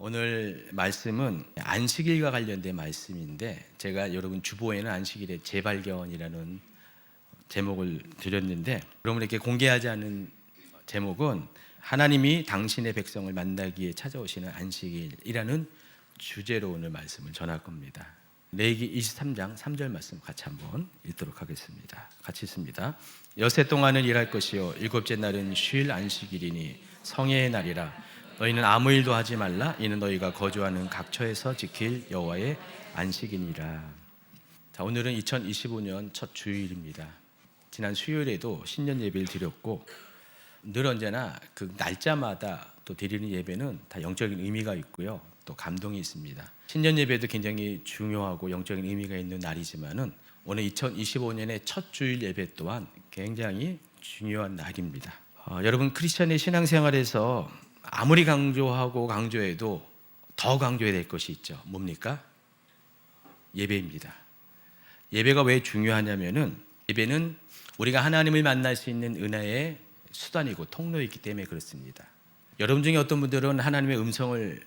오늘 말씀은 안식일과 관련된 말씀인데 제가 여러분 주보에는 안식일의 재발견이라는 제목을 드렸는데 여러분에게 공개하지 않은 제목은 하나님이 당신의 백성을 만나기에 찾아오시는 안식일이라는 주제로 오늘 말씀을 전할 겁니다. 레위기 23장 3절 말씀 같이 한번 읽도록 하겠습니다. 같이 읽습니다. 여세 동안은 일할 것이요 일곱째 날은 쉴 안식일이니 성회의 날이라. 너희는 아무 일도 하지 말라. 이는 너희가 거주하는 각처에서 지킬 여호와의 안식이니라. 자, 오늘은 2025년 첫 주일입니다. 지난 수요일에도 신년 예배를 드렸고 늘 언제나 그 날짜마다 또 드리는 예배는 다 영적인 의미가 있고요. 또 감동이 있습니다. 신년 예배도 굉장히 중요하고 영적인 의미가 있는 날이지만은 오늘 2025년의 첫 주일 예배 또한 굉장히 중요한 날입니다. 여러분 크리스천의 신앙생활에서 아무리 강조하고 강조해도 더 강조해야 될 것이 있죠. 뭡니까? 예배입니다. 예배가 왜 중요하냐면은 예배는 우리가 하나님을 만날 수 있는 은혜의 수단이고 통로이기 때문에 그렇습니다. 여러분 중에 어떤 분들은 하나님의 음성을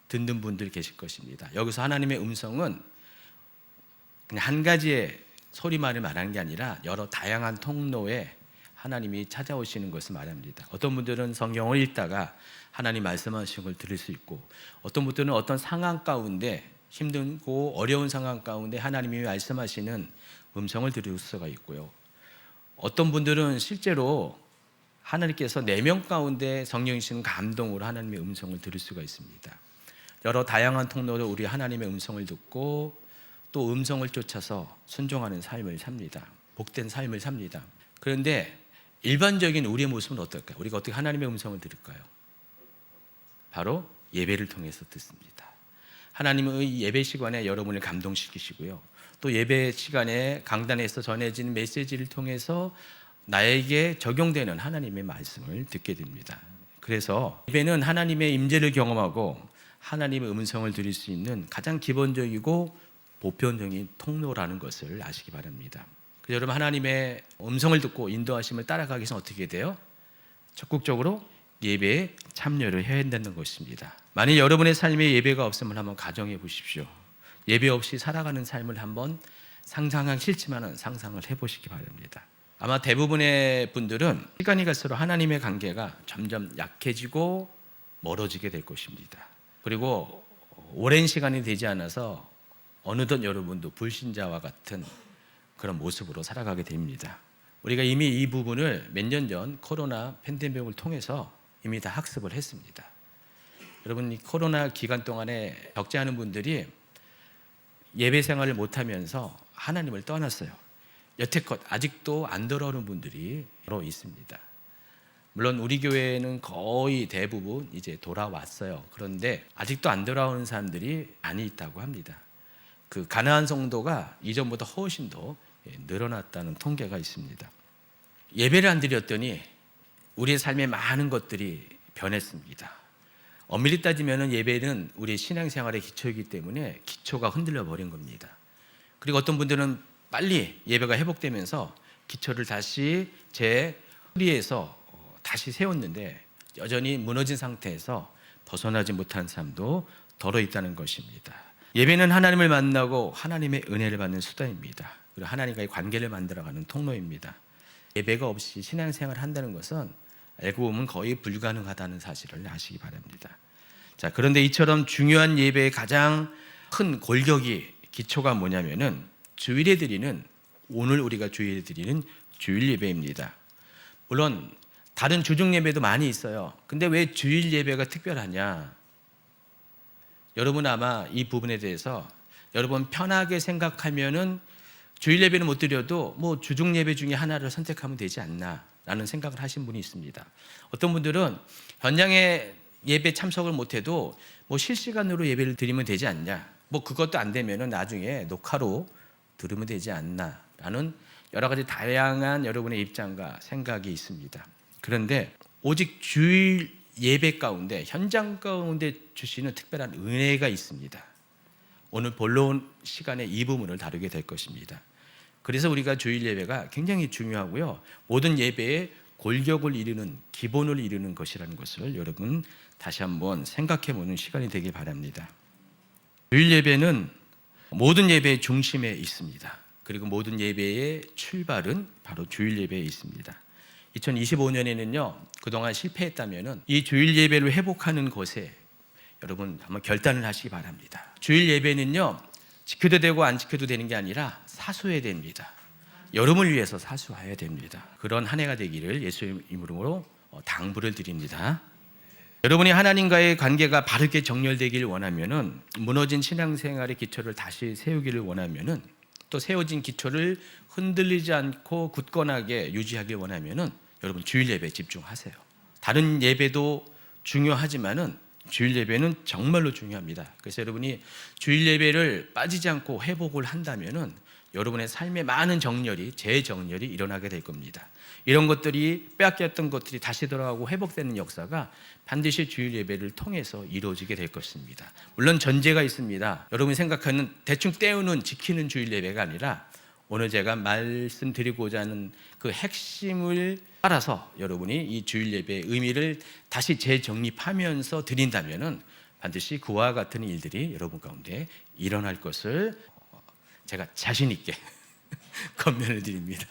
듣는 분들 계실 것입니다. 여기서 하나님의 음성은 그냥 한 가지의 소리만을 말하는 게 아니라 여러 다양한 통로에 하나님이 찾아오시는 것을 말합니다. 어떤 분들은 성경을 읽다가 하나님 말씀하시는 걸 들을 수 있고, 어떤 분들은 어떤 상황 가운데 힘들고 어려운 상황 가운데 하나님이 말씀하시는 음성을 들을 수가 있고요. 어떤 분들은 실제로 하나님께서 내면 가운데 성령이신 감동으로 하나님의 음성을 들을 수가 있습니다. 여러 다양한 통로로 우리 하나님의 음성을 듣고 또 음성을 쫓아서 순종하는 삶을 삽니다. 복된 삶을 삽니다. 그런데 일반적인 우리의 모습은 어떨까요? 우리가 어떻게 하나님의 음성을 들을까요? 바로 예배를 통해서 듣습니다. 하나님의 예배 시간에 여러분을 감동시키시고요. 또 예배 시간에 강단에서 전해지는 메시지를 통해서 나에게 적용되는 하나님의 말씀을 듣게 됩니다. 그래서 예배는 하나님의 임재를 경험하고 하나님의 음성을 들을 수 있는 가장 기본적이고 보편적인 통로라는 것을 아시기 바랍니다. 그래서 여러분 하나님의 음성을 듣고 인도하심을 따라가기 위해서 어떻게 돼요? 적극적으로 예배에 참여를 해야 한다는 것입니다. 만약 여러분의 삶에 예배가 없으면 한번 가정해 보십시오. 예배 없이 살아가는 삶을 한번 상상하기 싫지만 상상을 해보시기 바랍니다. 아마 대부분의 분들은 시간이 갈수록 하나님의 관계가 점점 약해지고 멀어지게 될 것입니다. 그리고 오랜 시간이 되지 않아서 어느덧 여러분도 불신자와 같은 그런 모습으로 살아가게 됩니다. 우리가 이미 이 부분을 몇 년 전 코로나 팬데믹을 통해서 이미 다 학습을 했습니다. 여러분 이 코로나 기간 동안에 적지 않은 분들이 예배 생활을 못하면서 하나님을 떠났어요. 여태껏 아직도 안 돌아오는 분들이 여러 있습니다. 물론 우리 교회는 거의 대부분 이제 돌아왔어요. 그런데 아직도 안 돌아오는 사람들이 많이 있다고 합니다. 그 가나안 성도가 이전보다 훨씬 더 늘어났다는 통계가 있습니다. 예배를 안 드렸더니 우리의 삶에 많은 것들이 변했습니다. 엄밀히 따지면 예배는 우리의 신앙생활의 기초이기 때문에 기초가 흔들려 버린 겁니다. 그리고 어떤 분들은 빨리 예배가 회복되면서 기초를 다시 제 뿌리에서 다시 세웠는데 여전히 무너진 상태에서 벗어나지 못한 사람도 더러 있다는 것입니다. 예배는 하나님을 만나고 하나님의 은혜를 받는 수단입니다. 그리고 하나님과의 관계를 만들어가는 통로입니다. 예배가 없이 신앙생활을 한다는 것은 알고 보면 거의 불가능하다는 사실을 아시기 바랍니다. 자, 그런데 이처럼 중요한 예배의 가장 큰 골격이 기초가 뭐냐면은 주일에 드리는 오늘 우리가 주일에 드리는 주일 예배입니다. 물론 다른 주중 예배도 많이 있어요. 근데 왜 주일 예배가 특별하냐? 여러분 아마 이 부분에 대해서 여러분 편하게 생각하면은 주일 예배는 못 드려도 뭐 주중 예배 중에 하나를 선택하면 되지 않나 라는 생각을 하신 분이 있습니다. 어떤 분들은 현장에 예배 참석을 못해도 뭐 실시간으로 예배를 드리면 되지 않냐, 뭐 그것도 안 되면은 나중에 녹화로 들으면 되지 않나 라는 여러 가지 다양한 여러분의 입장과 생각이 있습니다. 그런데 오직 주일 예배 가운데 현장 가운데 주시는 특별한 은혜가 있습니다. 오늘 본론 시간에 이 부분을 다루게 될 것입니다. 그래서 우리가 주일 예배가 굉장히 중요하고요. 모든 예배의 골격을 이루는 기본을 이루는 것이라는 것을 여러분 다시 한번 생각해보는 시간이 되길 바랍니다. 주일 예배는 모든 예배의 중심에 있습니다. 그리고 모든 예배의 출발은 바로 주일 예배에 있습니다. 2025년에는요, 그동안 실패했다면 이 주일 예배를 회복하는 것에 여러분 한번 결단을 하시기 바랍니다. 주일 예배는요, 지켜도 되고 안 지켜도 되는 게 아니라 사수해야 됩니다. 여러분을 위해서 사수해야 됩니다. 그런 한 해가 되기를 예수의 이름으로 당부를 드립니다. 여러분이 하나님과의 관계가 바르게 정렬되길 원하면은, 무너진 신앙생활의 기초를 다시 세우기를 원하면은, 또 세워진 기초를 흔들리지 않고 굳건하게 유지하길 원하면은 여러분 주일 예배에 집중하세요. 다른 예배도 중요하지만은 주일 예배는 정말로 중요합니다. 그래서 여러분이 주일 예배를 빠지지 않고 회복을 한다면은 여러분의 삶에 많은 정렬이, 재정렬이 일어나게 될 겁니다. 이런 것들이, 빼앗겼던 것들이 다시 돌아가고 회복되는 역사가 반드시 주일 예배를 통해서 이루어지게 될 것입니다. 물론 전제가 있습니다. 여러분이 생각하는 대충 때우는, 지키는 주일 예배가 아니라 오늘 제가 말씀드리고자 하는 그 핵심을 따라서 여러분이 이 주일 예배의 의미를 다시 재정립하면서 드린다면은 반드시 그와 같은 일들이 여러분 가운데 일어날 것을 제가 자신 있게 권면을 드립니다.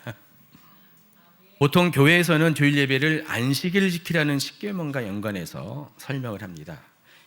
보통 교회에서는 주일 예배를 안식일을 지키라는 십계명과 연관해서 설명을 합니다.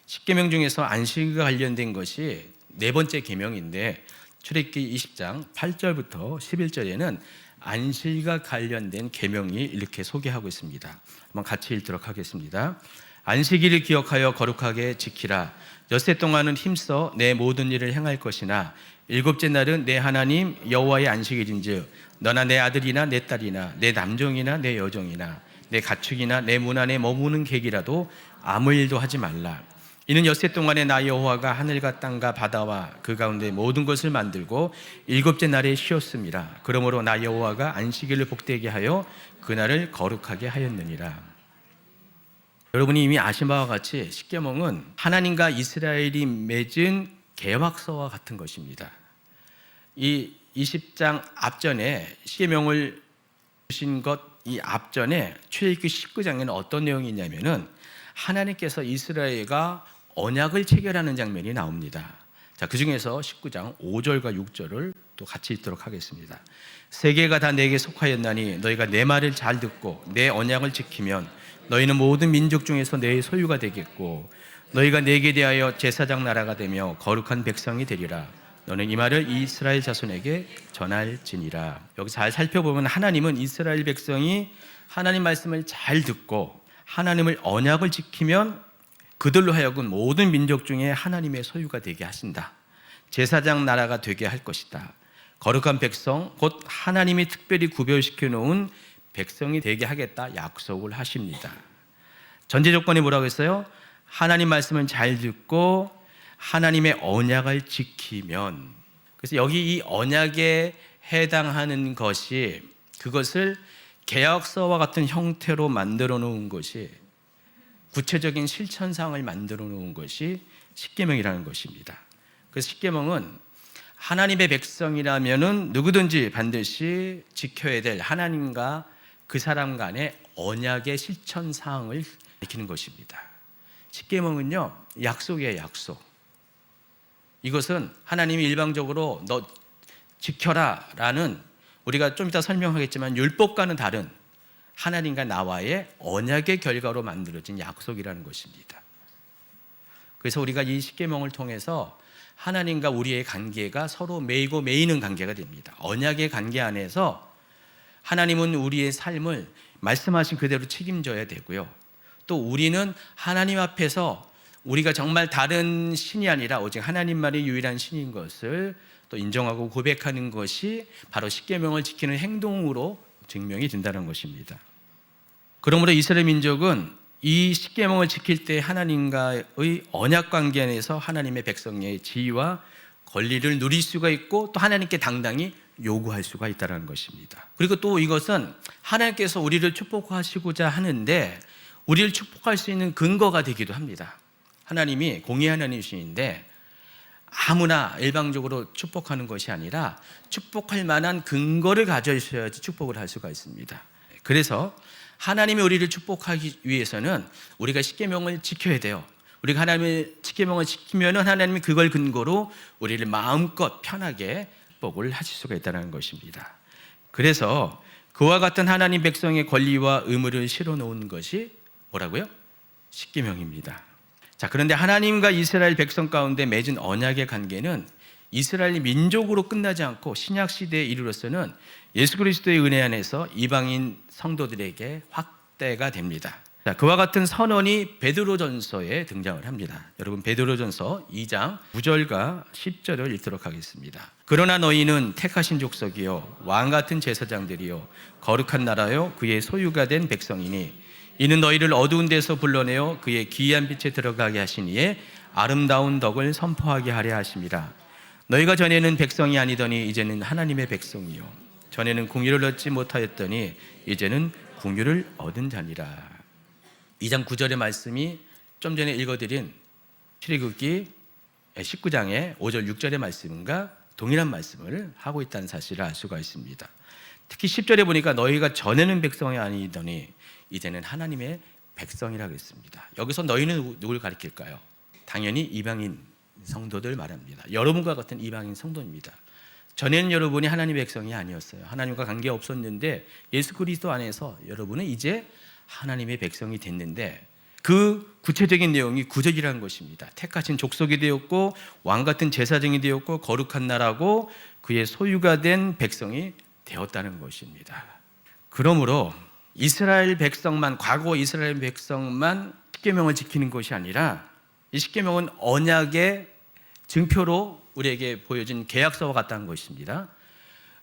십계명 중에서 안식일과 관련된 것이 네 번째 계명인데, 출애굽기 20장 8절부터 11절에는 안식일과 관련된 계명이 이렇게 소개하고 있습니다. 한번 같이 읽도록 하겠습니다. 안식일을 기억하여 거룩하게 지키라. 엿새 동안은 힘써 내 모든 일을 행할 것이나 일곱째 날은 내 하나님 여호와의 안식일인즉 너나 내 아들이나 내 딸이나 내 남종이나 내 여종이나 내 가축이나 내 문 안에 머무는 객이라도 아무 일도 하지 말라. 이는 엿새 동안에 나 여호와가 하늘과 땅과 바다와 그 가운데 모든 것을 만들고 일곱째 날에 쉬었음이라. 그러므로 나 여호와가 안식일을 복되게 하여 그날을 거룩하게 하였느니라. 여러분이 이미 아신 바와 같이 십계명은 하나님과 이스라엘이 맺은 계약서와 같은 것입니다. 이 20장 앞전에 십계명을 주신 것, 이 앞전에 출애굽기 19장에는 어떤 내용이 있냐면은 하나님께서 이스라엘과 언약을 체결하는 장면이 나옵니다. 자, 그 중에서 19장 5절과 6절을 또 같이 읽도록 하겠습니다. 세계가 다 내게 속하였나니 너희가 내 말을 잘 듣고 내 언약을 지키면 너희는 모든 민족 중에서 내 소유가 되겠고 너희가 내게 대하여 제사장 나라가 되며 거룩한 백성이 되리라. 너는 이 말을 이스라엘 자손에게 전할지니라. 여기 잘 살펴보면 하나님은 이스라엘 백성이 하나님 말씀을 잘 듣고 하나님을 언약을 지키면 그들로 하여금 모든 민족 중에 하나님의 소유가 되게 하신다. 제사장 나라가 되게 할 것이다. 거룩한 백성, 곧 하나님이 특별히 구별시켜 놓은 백성이 되게 하겠다 약속을 하십니다. 전제 조건이 뭐라고 했어요? 하나님 말씀을 잘 듣고 하나님의 언약을 지키면. 그래서 여기 이 언약에 해당하는 것이, 그것을 계약서와 같은 형태로 만들어 놓은 것이, 구체적인 실천상을 만들어 놓은 것이 십계명이라는 것입니다. 그래서 십계명은 하나님의 백성이라면은 누구든지 반드시 지켜야 될 하나님과 그 사람 간의 언약의 실천 사항을 지키는 것입니다. 십계명은요, 약속이에요, 약속. 이것은 하나님이 일방적으로 너 지켜라라는, 우리가 좀 이따 설명하겠지만 율법과는 다른 하나님과 나와의 언약의 결과로 만들어진 약속이라는 것입니다. 그래서 우리가 이 십계명을 통해서 하나님과 우리의 관계가 서로 매이고 매이는 관계가 됩니다. 언약의 관계 안에서 하나님은 우리의 삶을 말씀하신 그대로 책임져야 되고요. 또 우리는 하나님 앞에서 우리가 정말 다른 신이 아니라 오직 하나님만이 유일한 신인 것을 또 인정하고 고백하는 것이 바로 십계명을 지키는 행동으로 증명이 된다는 것입니다. 그러므로 이스라엘 민족은 이 십계명을 지킬 때 하나님과의 언약 관계 안에서 하나님의 백성의 지위와 권리를 누릴 수가 있고 또 하나님께 당당히 요구할 수가 있다는 것입니다. 그리고 또 이것은 하나님께서 우리를 축복하시고자 하는데 우리를 축복할 수 있는 근거가 되기도 합니다. 하나님이 공의 하나님이신데 아무나 일방적으로 축복하는 것이 아니라 축복할 만한 근거를 가져있어야지 축복을 할 수가 있습니다. 그래서 하나님이 우리를 축복하기 위해서는 우리가 십계명을 지켜야 돼요. 우리가 하나님의 십계명을 지키면은 하나님이 그걸 근거로 우리를 마음껏 편하게 축복을 하실 수가 있다는 것입니다. 그래서 그와 같은 하나님 백성의 권리와 의무를 실어놓은 것이 뭐라고요? 십계명입니다. 자, 그런데 하나님과 이스라엘 백성 가운데 맺은 언약의 관계는 이스라엘 민족으로 끝나지 않고 신약 시대에 이르러서는 예수 그리스도의 은혜 안에서 이방인 성도들에게 확대가 됩니다. 자, 그와 같은 선언이 베드로전서에 등장을 합니다. 여러분, 베드로전서 2장 9절과 10절을 읽도록 하겠습니다. 그러나 너희는 택하신 족속이요 왕 같은 제사장들이요 거룩한 나라요 그의 소유가 된 백성이니 이는 너희를 어두운 데서 불러내어 그의 기이한 빛에 들어가게 하시니에 아름다운 덕을 선포하게 하려 하심이라. 너희가 전에는 백성이 아니더니 이제는 하나님의 백성이요 전에는 공의를 얻지 못하였더니 이제는 공의를 얻은 자니라. 2장 9절의 말씀이 좀 전에 읽어드린 출애굽기 19장의 5절 6절의 말씀과 동일한 말씀을 하고 있다는 사실을 알 수가 있습니다. 특히 10절에 보니까 너희가 전에는 백성이 아니더니 이제는 하나님의 백성이라고 했습니다. 여기서 너희는 누굴 가리킬까요? 당연히 이방인 성도들 말합니다. 여러분과 같은 이방인 성도입니다. 전에는 여러분이 하나님의 백성이 아니었어요. 하나님과 관계 없었는데 예수 그리스도 안에서 여러분은 이제 하나님의 백성이 됐는데 그 구체적인 내용이 구절이라는 것입니다. 택하신 족속이 되었고 왕 같은 제사장이 되었고 거룩한 나라고 그의 소유가 된 백성이 되었다는 것입니다. 그러므로 이스라엘 백성만, 과거 이스라엘 백성만 십계명을 지키는 것이 아니라 이 십계명은 언약의 증표로 우리에게 보여진 계약서와 같다는 것입니다.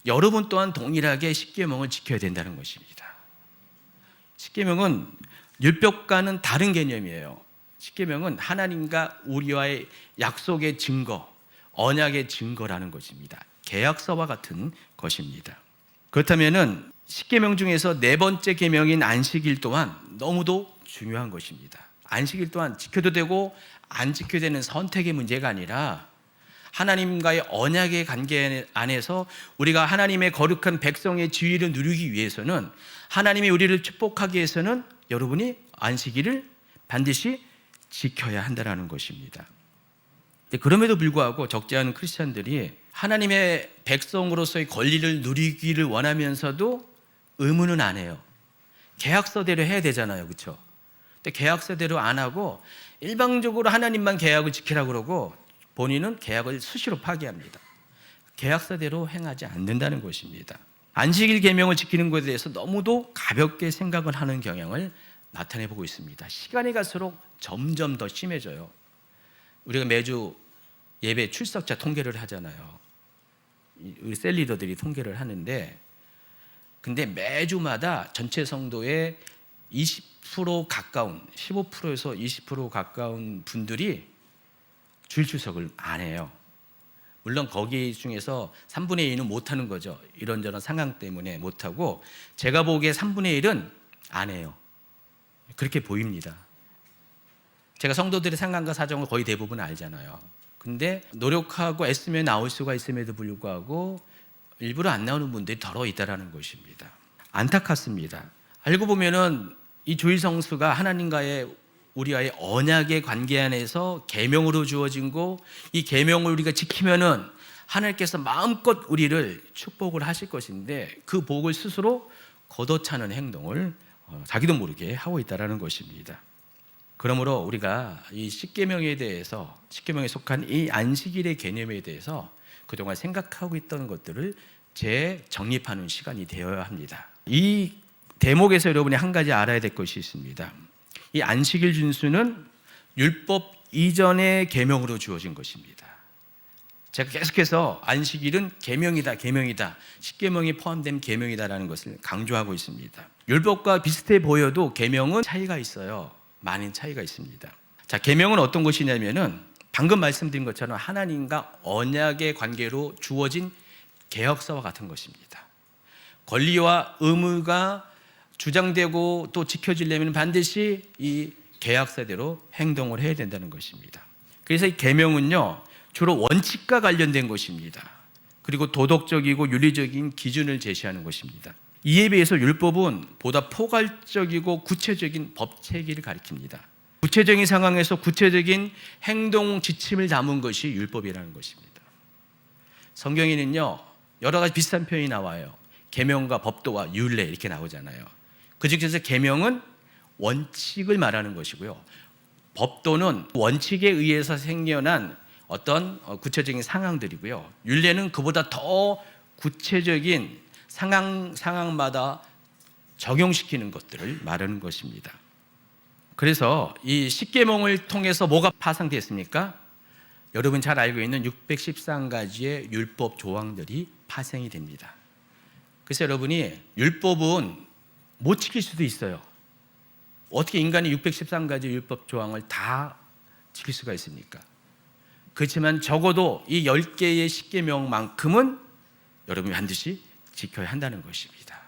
여러분 또한 동일하게 십계명을 지켜야 된다는 것입니다. 십계명은 율법과는 다른 개념이에요. 십계명은 하나님과 우리와의 약속의 증거, 언약의 증거라는 것입니다. 계약서와 같은 것입니다. 그렇다면은 십계명 중에서 네 번째 계명인 안식일 또한 너무도 중요한 것입니다. 안식일 또한 지켜도 되고 안 지켜도 되는 선택의 문제가 아니라 하나님과의 언약의 관계 안에서 우리가 하나님의 거룩한 백성의 지위를 누리기 위해서는 하나님이 우리를 축복하기 위해서는 여러분이 안식일을 반드시 지켜야 한다는 것입니다. 그럼에도 불구하고 적지 않은 크리스찬들이 하나님의 백성으로서의 권리를 누리기를 원하면서도 의무는 안 해요. 계약서대로 해야 되잖아요, 그렇죠? 근데 계약서대로 안 하고 일방적으로 하나님만 계약을 지키라고 그러고 본인은 계약을 수시로 파기합니다. 계약서대로 행하지 않는다는 것입니다. 안식일 계명을 지키는 것에 대해서 너무도 가볍게 생각을 하는 경향을 나타내보고 있습니다. 시간이 갈수록 점점 더 심해져요. 우리가 매주 예배 출석자 통계를 하잖아요. 우리 셀리더들이 통계를 하는데 근데 매주마다 전체 성도의 20% 가까운 15%에서 20% 가까운 분들이 주일 출석을 안 해요. 물론 거기 중에서 3분의 2는 못하는 거죠. 이런저런 상황 때문에 못하고 제가 보기에 3분의 1은 안 해요. 그렇게 보입니다. 제가 성도들의 상황과 사정을 거의 대부분 알잖아요. 근데 노력하고 애쓰며 나올 수가 있음에도 불구하고 일부러 안 나오는 분들이 더러 있다는 것입니다. 안타깝습니다. 알고 보면은 이 주일 성수가 하나님과의 우리와의 언약의 관계 안에서 계명으로 주어진 거, 이 계명을 우리가 지키면은 하나님께서 마음껏 우리를 축복을 하실 것인데 그 복을 스스로 걷어차는 행동을 자기도 모르게 하고 있다는 것입니다. 그러므로 우리가 이 십계명에 대해서, 십계명에 속한 이 안식일의 개념에 대해서 그동안 생각하고 있던 것들을 재정립하는 시간이 되어야 합니다. 이 대목에서 여러분이 한 가지 알아야 될 것이 있습니다. 이 안식일 준수는 율법 이전의 계명으로 주어진 것입니다. 제가 계속해서 안식일은 계명이다, 계명이다, 십계명이 포함된 계명이다라는 것을 강조하고 있습니다. 율법과 비슷해 보여도 계명은 차이가 있어요. 많은 차이가 있습니다. 자, 계명은 어떤 것이냐면은 방금 말씀드린 것처럼 하나님과 언약의 관계로 주어진 계약서와 같은 것입니다. 권리와 의무가 주장되고 또 지켜지려면 반드시 이 계약서대로 행동을 해야 된다는 것입니다. 그래서 이 계명은요 주로 원칙과 관련된 것입니다. 그리고 도덕적이고 윤리적인 기준을 제시하는 것입니다. 이에 비해서 율법은 보다 포괄적이고 구체적인 법 체계를 가리킵니다. 구체적인 상황에서 구체적인 행동 지침을 담은 것이 율법이라는 것입니다. 성경에는요, 여러 가지 비슷한 표현이 나와요. 계명과 법도와 율례 이렇게 나오잖아요. 그중에서 계명은 원칙을 말하는 것이고요, 법도는 원칙에 의해서 생겨난 어떤 구체적인 상황들이고요, 율례는 그보다 더 구체적인 상황마다 적용시키는 것들을 말하는 것입니다. 그래서 이 십계명을 통해서 뭐가 파생됐습니까? 여러분 잘 알고 있는 613가지의 율법 조항들이 파생이 됩니다. 그래서 여러분이 율법은 못 지킬 수도 있어요. 어떻게 인간이 613가지 율법 조항을 다 지킬 수가 있습니까? 그렇지만 적어도 이 10개의 십계명만큼은 여러분이 반드시 지켜야 한다는 것입니다.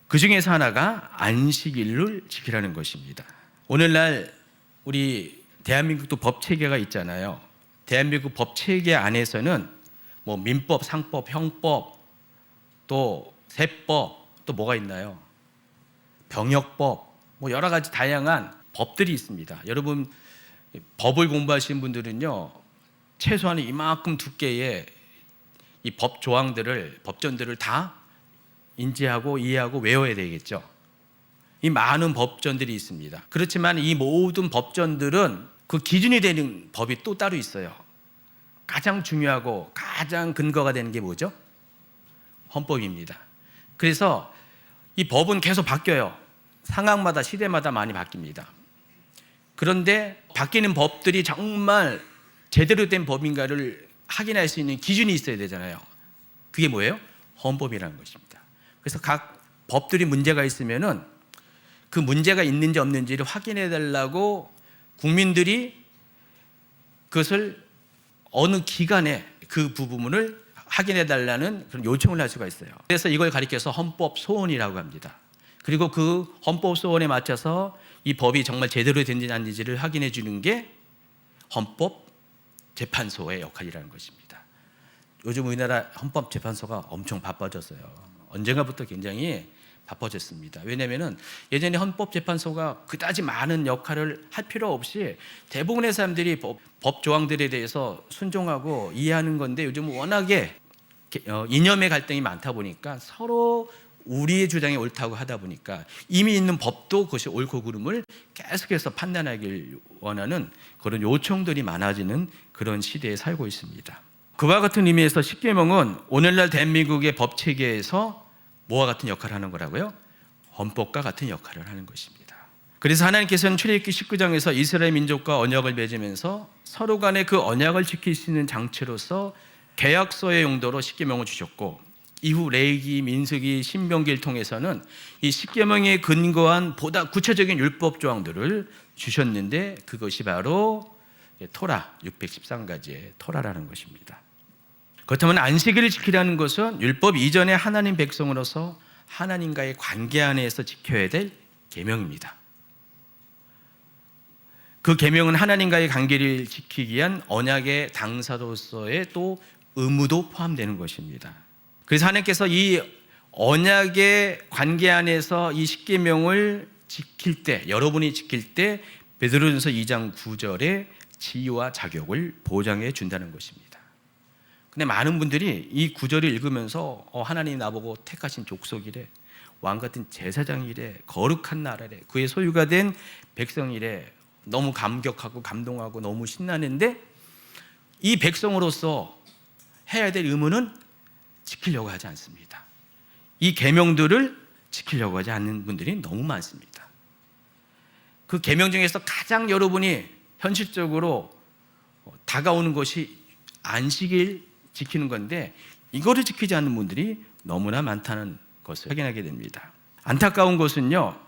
그 중에서 하나가 안식일을 지키라는 것입니다. 오늘날 우리 대한민국도 법 체계가 있잖아요. 대한민국 법 체계 안에서는 뭐 민법, 상법, 형법, 또 세법, 또 뭐가 있나요? 병역법, 뭐 여러 가지 다양한 법들이 있습니다. 여러분 법을 공부하시는 분들은요, 최소한 이만큼 두께의 이 법 조항들을, 법전들을 다 인지하고 이해하고 외워야 되겠죠. 이 많은 법전들이 있습니다. 그렇지만 이 모든 법전들은 그 기준이 되는 법이 또 따로 있어요. 가장 중요하고 가장 근거가 되는 게 뭐죠? 헌법입니다. 그래서 이 법은 계속 바뀌어요. 상황마다 시대마다 많이 바뀝니다. 그런데 바뀌는 법들이 정말 제대로 된 법인가를 확인할 수 있는 기준이 있어야 되잖아요. 그게 뭐예요? 헌법이라는 것입니다. 그래서 각 법들이 문제가 있으면은 그 문제가 있는지 없는지를 확인해 달라고 국민들이 그것을 어느 기간에 그 부분을 확인해 달라는 그런 요청을 할 수가 있어요. 그래서 이걸 가리켜서 헌법 소원이라고 합니다. 그리고 그 헌법 소원에 맞춰서 이 법이 정말 제대로 된지 아닌지를 확인해 주는 게 헌법재판소의 역할이라는 것입니다. 요즘 우리나라 헌법재판소가 엄청 바빠졌어요. 언젠가부터 굉장히 바빠졌습니다. 왜냐하면 예전에 헌법재판소가 그다지 많은 역할을 할 필요 없이 대부분의 사람들이 법 조항들에 대해서 순종하고 이해하는 건데, 요즘은 워낙에 이념의 갈등이 많다 보니까 서로 우리의 주장이 옳다고 하다 보니까 이미 있는 법도 그것이 옳고 그름을 계속해서 판단하길 원하는 그런 요청들이 많아지는 그런 시대에 살고 있습니다. 그와 같은 의미에서 십계명은 오늘날 대한민국의 법 체계에서 뭐와 같은 역할을 하는 거라고요? 헌법과 같은 역할을 하는 것입니다. 그래서 하나님께서는 출애굽기 19장에서 이스라엘 민족과 언약을 맺으면서 서로 간에 그 언약을 지킬 수 있는 장치로서 계약서의 용도로 십계명을 주셨고, 이후 레위기, 민수기, 신명기를 통해서는 이 십계명에 근거한 보다 구체적인 율법 조항들을 주셨는데, 그것이 바로 토라, 613가지의 토라라는 것입니다. 그렇다면 안식일을 지키라는 것은 율법 이전의 하나님 백성으로서 하나님과의 관계 안에서 지켜야 될 계명입니다. 그 계명은 하나님과의 관계를 지키기 위한 언약의 당사로서의 또 의무도 포함되는 것입니다. 그래서 하나님께서 이 언약의 관계 안에서 이 십계명을 지킬 때, 여러분이 지킬 때 베드로전서 2장 9절에 지위와 자격을 보장해 준다는 것입니다. 근데 많은 분들이 이 구절을 읽으면서 하나님이 나보고 택하신 족속이래, 왕같은 제사장이래, 거룩한 나라래, 그의 소유가 된 백성이래, 너무 감격하고 감동하고 너무 신나는데 이 백성으로서 해야 될 의무는 지키려고 하지 않습니다. 이 계명들을 지키려고 하지 않는 분들이 너무 많습니다. 그 계명 중에서 가장 여러분이 현실적으로 다가오는 것이 안식일 지키는 건데, 이거를 지키지 않는 분들이 너무나 많다는 것을 확인하게 됩니다. 안타까운 것은요,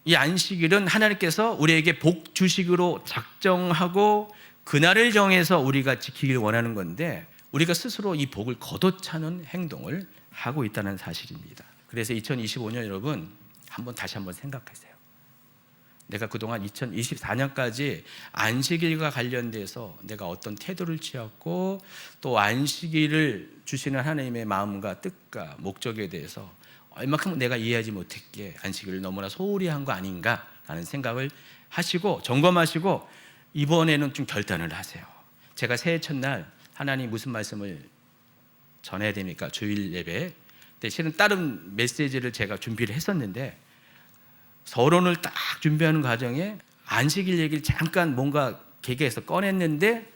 이 안식일은 하나님께서 우리에게 복 주식으로 작정하고 그날을 정해서 우리가 지키길 원하는 건데, 우리가 스스로 이 복을 걷어차는 행동을 하고 있다는 사실입니다. 그래서 2025년 여러분 다시 한번 생각하세요. 내가 그동안 2024년까지 안식일과 관련돼서 내가 어떤 태도를 취했고, 또 안식일을 주시는 하나님의 마음과 뜻과 목적에 대해서 얼마큼 내가 이해하지 못했기에 안식일을 너무나 소홀히 한 거 아닌가 라는 생각을 하시고 점검하시고 이번에는 좀 결단을 하세요. 제가 새해 첫날 하나님 무슨 말씀을 전해야 됩니까? 주일 예배 때 실은 다른 메시지를 제가 준비를 했었는데 서론을 딱 준비하는 과정에 안식일 얘기를 잠깐 뭔가 계기해서 꺼냈는데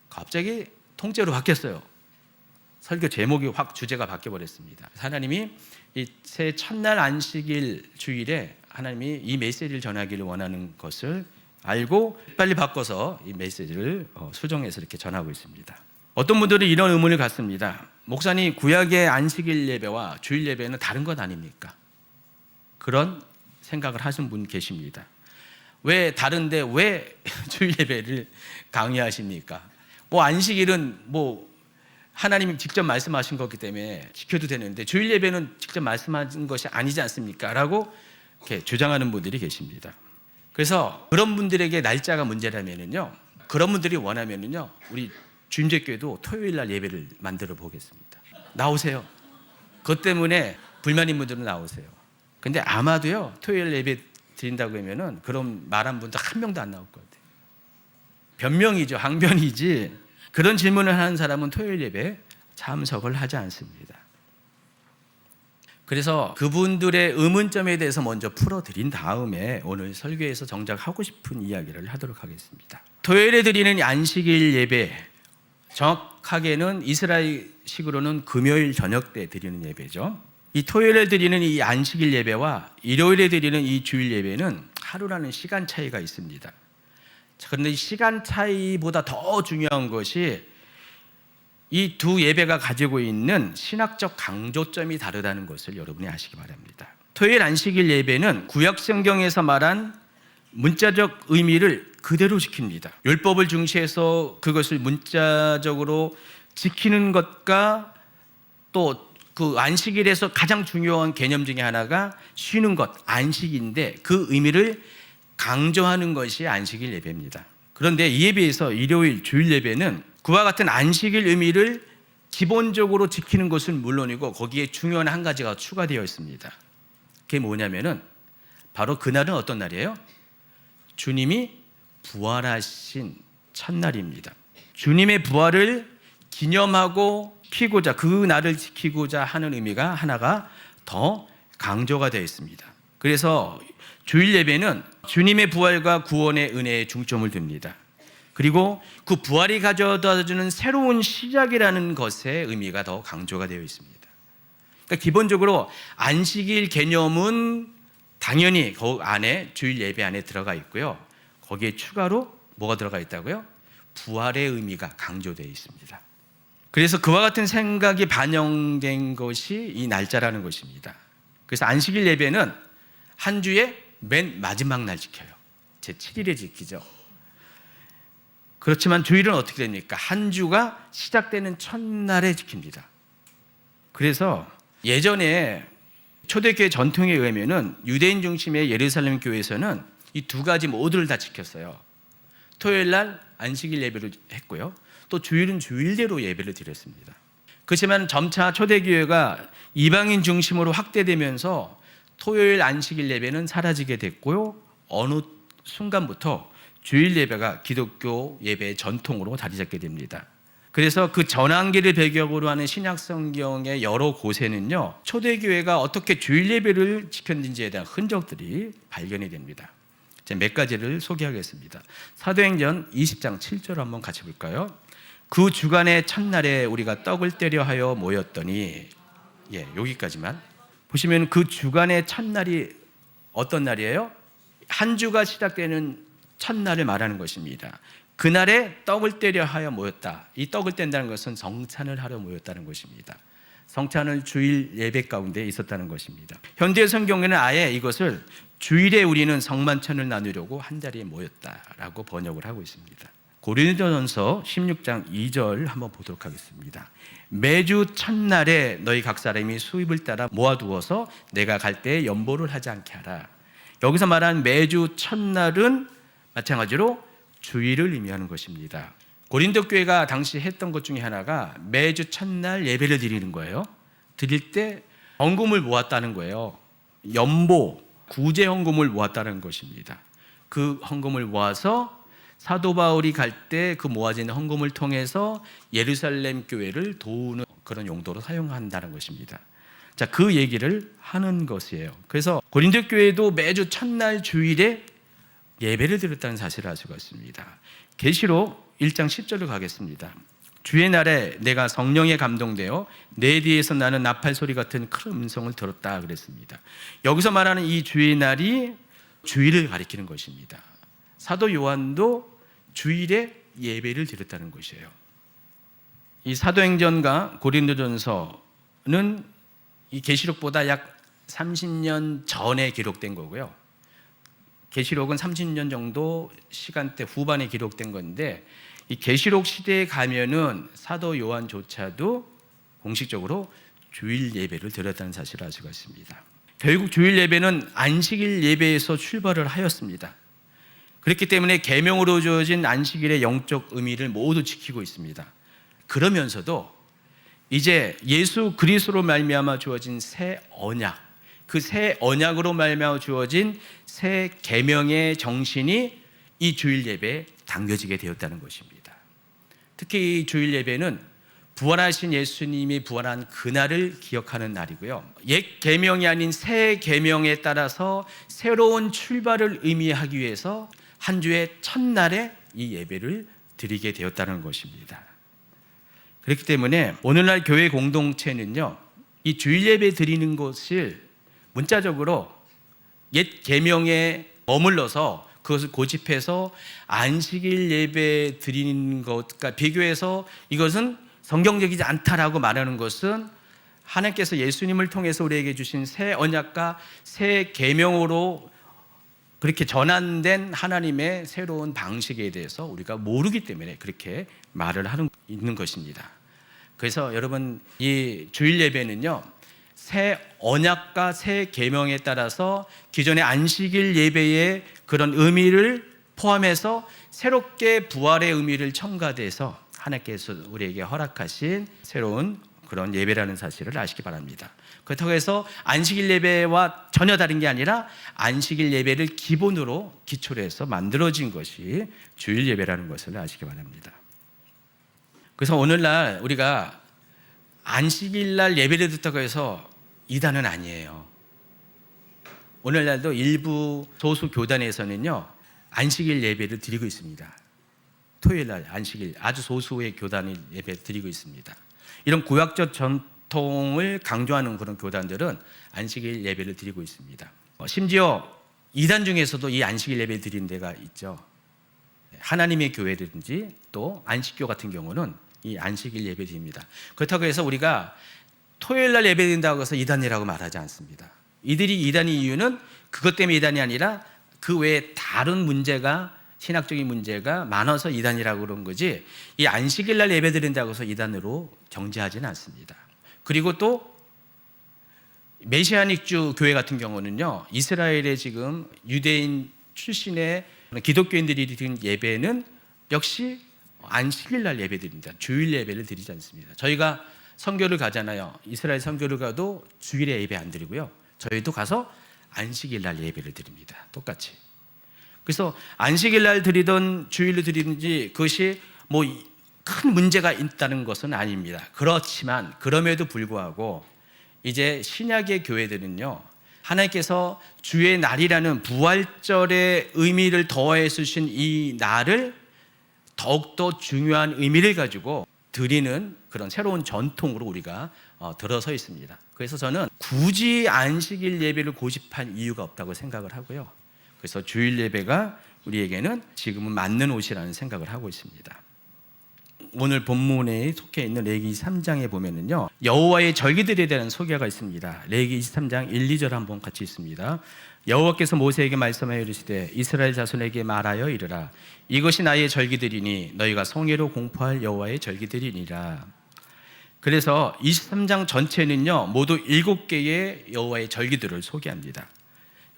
갑자기 통째로 바뀌었어요. 설교 제목이 확 주제가 바뀌어버렸습니다. 하나님이 이 새해 첫날 안식일 주일에 하나님이 이 메시지를 전하기를 원하는 것을 알고 빨리 바꿔서 이 메시지를 수정해서 이렇게 전하고 있습니다. 어떤 분들은 이런 의문을 갖습니다. 목사님, 구약의 안식일 예배와 주일 예배는 다른 것 아닙니까? 그런 생각을 하신 분 계십니다. 왜 다른데 왜 주일 예배를 강요하십니까? 뭐 안식일은 뭐 하나님이 직접 말씀하신 거기 때문에 지켜도 되는데 주일 예배는 직접 말씀하신 것이 아니지 않습니까? 라고 이렇게 주장하는 분들이 계십니다. 그래서 그런 분들에게 날짜가 문제라면은요, 그런 분들이 원하면은요, 우리 주임제교회도 토요일 날 예배를 만들어 보겠습니다. 나오세요. 그것 때문에 불만인 분들은 나오세요. 근데 아마도요, 토요일 예배 드린다고 하면은 그런 말한 분도 한 명도 안 나올 것 같아요. 변명이죠. 항변이지. 그런 질문을 하는 사람은 토요일 예배에 참석을 하지 않습니다. 그래서 그분들의 의문점에 대해서 먼저 풀어드린 다음에 오늘 설교에서 정작 하고 싶은 이야기를 하도록 하겠습니다. 토요일에 드리는 안식일 예배, 정확하게는 이스라엘식으로는 금요일 저녁 때 드리는 예배죠. 이 토요일에 드리는 이 안식일 예배와 일요일에 드리는 이 주일 예배는 하루라는 시간 차이가 있습니다. 그런데 이 시간 차이보다 더 중요한 것이 이 두 예배가 가지고 있는 신학적 강조점이 다르다는 것을 여러분이 아시기 바랍니다. 토요일 안식일 예배는 구약 성경에서 말한 문자적 의미를 그대로 지킵니다. 율법을 중시해서 그것을 문자적으로 지키는 것과 또 그 안식일에서 가장 중요한 개념 중에 하나가 쉬는 것, 안식인데 그 의미를 강조하는 것이 안식일 예배입니다. 그런데 이에 비해서 일요일, 주일 예배는 그와 같은 안식일 의미를 기본적으로 지키는 것은 물론이고 거기에 중요한 한 가지가 추가되어 있습니다. 그게 뭐냐면은 바로 그날은 어떤 날이에요? 주님이 부활하신 첫날입니다. 주님의 부활을 기념하고 지키고자, 그 날을 지키고자 하는 의미가 하나가 더 강조가 되어 있습니다. 그래서 주일 예배는 주님의 부활과 구원의 은혜에 중점을 둡니다. 그리고 그 부활이 가져다주는 새로운 시작이라는 것의 의미가 더 강조가 되어 있습니다. 그러니까 기본적으로 안식일 개념은 당연히 그 안에 주일 예배 안에 들어가 있고요. 거기에 추가로 뭐가 들어가 있다고요? 부활의 의미가 강조되어 있습니다. 그래서 그와 같은 생각이 반영된 것이 이 날짜라는 것입니다. 그래서 안식일 예배는 한 주의 맨 마지막 날 지켜요. 제7일에 지키죠. 그렇지만 주일은 어떻게 됩니까? 한 주가 시작되는 첫날에 지킵니다. 그래서 예전에 초대교회 전통에 의하면은 유대인 중심의 예루살렘 교회에서는 이 두 가지 모두를 다 지켰어요. 토요일 날 안식일 예배를 했고요. 또 주일은 주일대로 예배를 드렸습니다. 그렇지만 점차 초대교회가 이방인 중심으로 확대되면서 토요일 안식일 예배는 사라지게 됐고요. 어느 순간부터 주일 예배가 기독교 예배의 전통으로 자리 잡게 됩니다. 그래서 그 전환기를 배경으로 하는 신약 성경의 여러 곳에는요, 초대교회가 어떻게 주일 예배를 지켰는지에 대한 흔적들이 발견이 됩니다. 제가 몇 가지를 소개하겠습니다. 사도행전 20장 7절 한번 같이 볼까요? 그 주간의 첫날에 우리가 떡을 떼려 하여 모였더니, 여기까지만 보시면 그 주간의 첫날이 어떤 날이에요? 한 주가 시작되는 첫날을 말하는 것입니다. 그날에 떡을 떼려 하여 모였다. 이 떡을 뗀다는 것은 성찬을 하려 모였다는 것입니다. 성찬은 주일 예배 가운데 있었다는 것입니다. 현대 성경에는 아예 이것을 주일에 우리는 성만찬을 나누려고 한 자리에 모였다라고 번역을 하고 있습니다. 고린도전서 16장 2절 한번 보도록 하겠습니다. 매주 첫날에 너희 각 사람이 수입을 따라 모아두어서 내가 갈 때에 연보를 하지 않게 하라. 여기서 말하는 매주 첫날은 마찬가지로 주일을 의미하는 것입니다. 고린도 교회가 당시 했던 것 중에 하나가 매주 첫날 예배를 드리는 거예요. 드릴 때 헌금을 모았다는 거예요. 연보, 구제 헌금을 모았다는 것입니다. 그 헌금을 모아서 사도 바울이 갈 때 그 모아진 헌금을 통해서 예루살렘 교회를 도우는 그런 용도로 사용한다는 것입니다. 자, 그 얘기를 하는 것이에요. 그래서 고린도 교회도 매주 첫날 주일에 예배를 드렸다는 사실을 알 수가 있습니다. 계시록 1장 10절로 가겠습니다. 주의 날에 내가 성령에 감동되어 내 뒤에서 나는 나팔 소리 같은 큰 음성을 들었다 그랬습니다. 여기서 말하는 이 주의 날이 주일을 가리키는 것입니다. 사도 요한도 주일에 예배를 드렸다는 것이에요. 이 사도행전과 고린도전서는 이 계시록보다 약 30년 전에 기록된 거고요. 계시록은 30년 정도 시간대 후반에 기록된 건데, 이 계시록 시대에 가면은 사도 요한조차도 공식적으로 주일 예배를 드렸다는 사실을 알 수가 있습니다. 결국 주일 예배는 안식일 예배에서 출발을 하였습니다. 그렇기 때문에 계명으로 주어진 안식일의 영적 의미를 모두 지키고 있습니다. 그러면서도 이제 예수 그리스도로 말미암아 주어진 새 언약, 그 새 언약으로 말미암아 주어진 새 계명의 정신이 이 주일 예배에 담겨지게 되었다는 것입니다. 특히 이 주일 예배는 부활하신 예수님이 부활한 그날을 기억하는 날이고요. 옛 계명이 아닌 새 계명에 따라서 새로운 출발을 의미하기 위해서 한 주의 첫날에 이 예배를 드리게 되었다는 것입니다. 그렇기 때문에 오늘날 교회 공동체는요, 이 주일 예배 드리는 것을 문자적으로 옛 계명에 머물러서 그것을 고집해서 안식일 예배 드리는 것과 비교해서 이것은 성경적이지 않다라고 말하는 것은 하나님께서 예수님을 통해서 우리에게 주신 새 언약과 새 계명으로 그렇게 전환된 하나님의 새로운 방식에 대해서 우리가 모르기 때문에 그렇게 말을 하는 있는 것입니다. 그래서 여러분, 이 주일 예배는요, 새 언약과 새 계명에 따라서 기존의 안식일 예배의 그런 의미를 포함해서 새롭게 부활의 의미를 첨가돼서 하나님께서 우리에게 허락하신 새로운 그런 예배라는 사실을 아시기 바랍니다. 그렇다고 해서 안식일 예배와 전혀 다른 게 아니라 안식일 예배를 기본으로 기초로 해서 만들어진 것이 주일 예배라는 것을 아시기 바랍니다. 그래서 오늘날 우리가 안식일 날 예배를 듣다고 해서 이단은 아니에요. 오늘날도 일부 소수 교단에서는요, 안식일 예배를 드리고 있습니다. 토요일 날 안식일 아주 소수의 교단이 예배 드리고 있습니다. 이런 구약적 전통을 강조하는 그런 교단들은 안식일 예배를 드리고 있습니다. 심지어 이단 중에서도 이 안식일 예배 드리는 데가 있죠. 하나님의 교회든지 또 안식교 같은 경우는 이 안식일 예배 드립니다. 그렇다고 해서 우리가 토요일 날 예배 드린다고 해서 이단이라고 말하지 않습니다. 이들이 이단의 이유는 그것 때문에 이단이 아니라 그 외에 다른 문제가, 신학적인 문제가 많아서 이단이라고 그런 거지, 이 안식일 날 예배 드린다고 해서 이단으로 정죄하지는 않습니다. 그리고 또 메시아닉주 교회 같은 경우는요, 이스라엘의 지금 유대인 출신의 기독교인들이 드린 예배는 역시 안식일 날 예배 드립니다. 주일 예배를 드리지 않습니다. 저희가 선교를 가잖아요. 이스라엘 선교를 가도 주일에 예배 안 드리고요, 저희도 가서 안식일 날 예배를 드립니다. 똑같이. 그래서 안식일 날 드리던 주일로 드리든지 그것이 뭐 큰 문제가 있다는 것은 아닙니다. 그렇지만 그럼에도 불구하고 이제 신약의 교회들은요, 하나님께서 주의 날이라는 부활절의 의미를 더해 주신 이 날을 더욱더 중요한 의미를 가지고 드리는 그런 새로운 전통으로 우리가 들어서 있습니다. 그래서 저는 굳이 안식일 예배를 고집한 이유가 없다고 생각을 하고요. 그래서 주일 예배가 우리에게는 지금은 맞는 옷이라는 생각을 하고 있습니다. 오늘 본문에 속해 있는 레위기 3장에 보면은요, 여호와의 절기들에 대한 소개가 있습니다. 레위기 23장 1, 2절 한번 같이 있습니다. 여호와께서 모세에게 말씀하여 이르시되 이스라엘 자손에게 말하여 이르라. 이것이 나의 절기들이니 너희가 성회로 공포할 여호와의 절기들이니라. 그래서 23장 전체는요, 모두 7개의 여호와의 절기들을 소개합니다.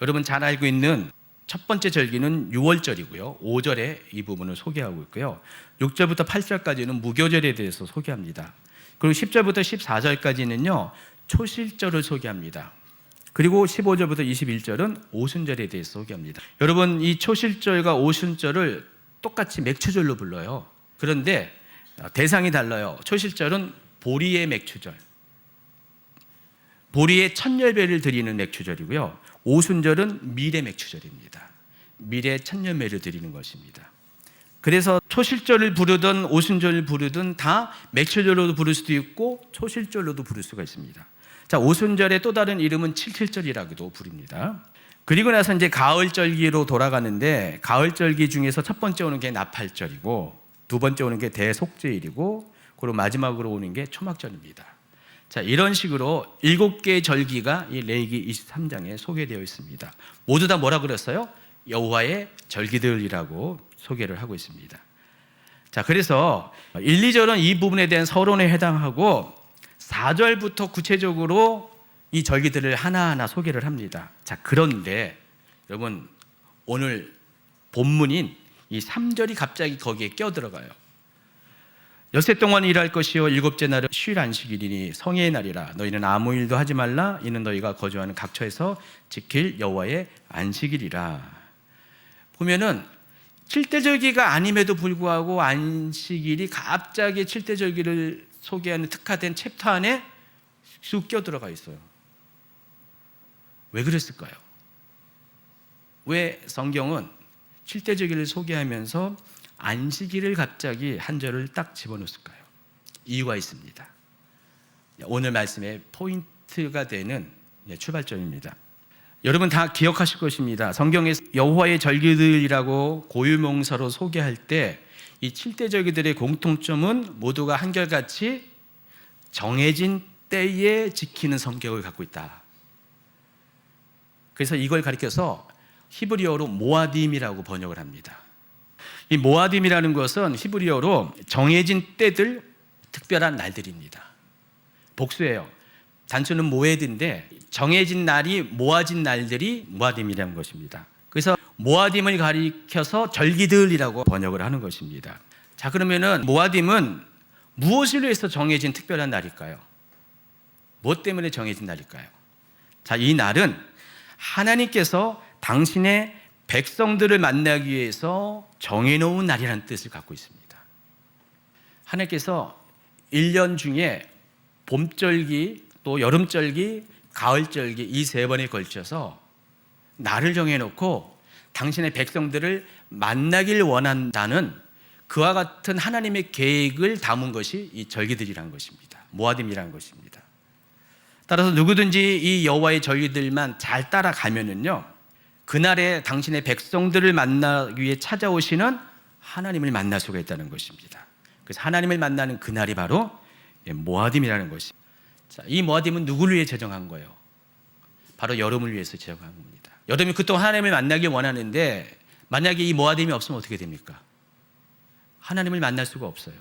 여러분 잘 알고 있는 첫 번째 절기는 6월절이고요. 5절에 이 부분을 소개하고 있고요. 6절부터 8절까지는 무교절에 대해서 소개합니다. 그리고 10절부터 14절까지는요, 초실절을 소개합니다. 그리고 15절부터 21절은 오순절에 대해서 소개합니다. 여러분, 이 초실절과 오순절을 똑같이 맥추절로 불러요. 그런데 대상이 달라요. 초실절은 보리의 맥추절, 보리의 천열배를 드리는 맥추절이고요. 오순절은 밀의 맥추절입니다. 밀의 천열배를 드리는 것입니다. 그래서 초실절을 부르든 오순절을 부르든 다 맥추절로도 부를 수도 있고 초실절로도 부를 수가 있습니다. 자, 오순절의 또 다른 이름은 칠칠절이라고도 부릅니다. 그리고 나서 이제 가을절기로 돌아가는데, 가을절기 중에서 첫 번째 오는 게 나팔절이고, 두 번째 오는 게 대속죄일이고, 그리고 마지막으로 오는 게 초막절입니다. 자, 이런 식으로 7개의 절기가 이 레위기 23장에 소개되어 있습니다. 모두 다 뭐라 그랬어요? 여호와의 절기들이라고 소개를 하고 있습니다. 자, 그래서 1, 2절은 이 부분에 대한 서론에 해당하고 4절부터 구체적으로 이 절기들을 하나하나 소개를 합니다. 자, 그런데 여러분, 오늘 본문인 이 3절이 갑자기 거기에 껴들어가요. 엿새 동안 일할 것이요 일곱째 날은 쉴 안식일이니 성회의 날이라. 너희는 아무 일도 하지 말라. 이는 너희가 거주하는 각처에서 지킬 여호와의 안식일이라. 보면은 7대 절기가 아님에도 불구하고 안식일이 갑자기 7대 절기를 소개하는 특화된 챕터 안에 쑥 껴들어가 있어요. 왜 그랬을까요? 왜 성경은 7대 절기를 소개하면서 안식일을 갑자기 한 절을 딱 집어넣었을까요? 이유가 있습니다. 오늘 말씀의 포인트가 되는 출발점입니다. 여러분 다 기억하실 것입니다. 성경에서 여호와의 절기들이라고 고유명사로 소개할 때 이 7대 절기들의 공통점은 모두가 한결같이 정해진 때에 지키는 성격을 갖고 있다. 그래서 이걸 가리켜서 히브리어로 모아딤이라고 번역을 합니다. 이 모아딤이라는 것은 히브리어로 정해진 때들, 특별한 날들입니다. 복수예요. 단수는 모에드인데 정해진 날이 모아진 날들이 모아딤이라는 것입니다. 그래서 모아딤을 가리켜서 절기들이라고 번역을 하는 것입니다. 자, 그러면은 모아딤은 무엇을 위해서 정해진 특별한 날일까요? 무엇 때문에 정해진 날일까요? 자, 이 날은 하나님께서 당신의 백성들을 만나기 위해서 정해놓은 날이라는 뜻을 갖고 있습니다. 하나님께서 1년 중에 봄절기, 또 여름절기, 가을절기 이 3번에 걸쳐서 날을 정해놓고 당신의 백성들을 만나길 원한다는 그와 같은 하나님의 계획을 담은 것이 이 절기들이라는 것입니다. 모아딤이라는 것입니다. 따라서 누구든지 이 여호와의 절기들만 잘 따라가면은요, 그날에 당신의 백성들을 만나기 위해 찾아오시는 하나님을 만날 수가 있다는 것입니다. 그래서 하나님을 만나는 그날이 바로 모아딤이라는 것입니다. 자, 이 모아딤은 누구를 위해 제정한 거예요? 바로 여름을 위해서 제정한 겁니다. 여름이 그동안 하나님을 만나길 원하는데 만약에 이 모아딤이 없으면 어떻게 됩니까? 하나님을 만날 수가 없어요.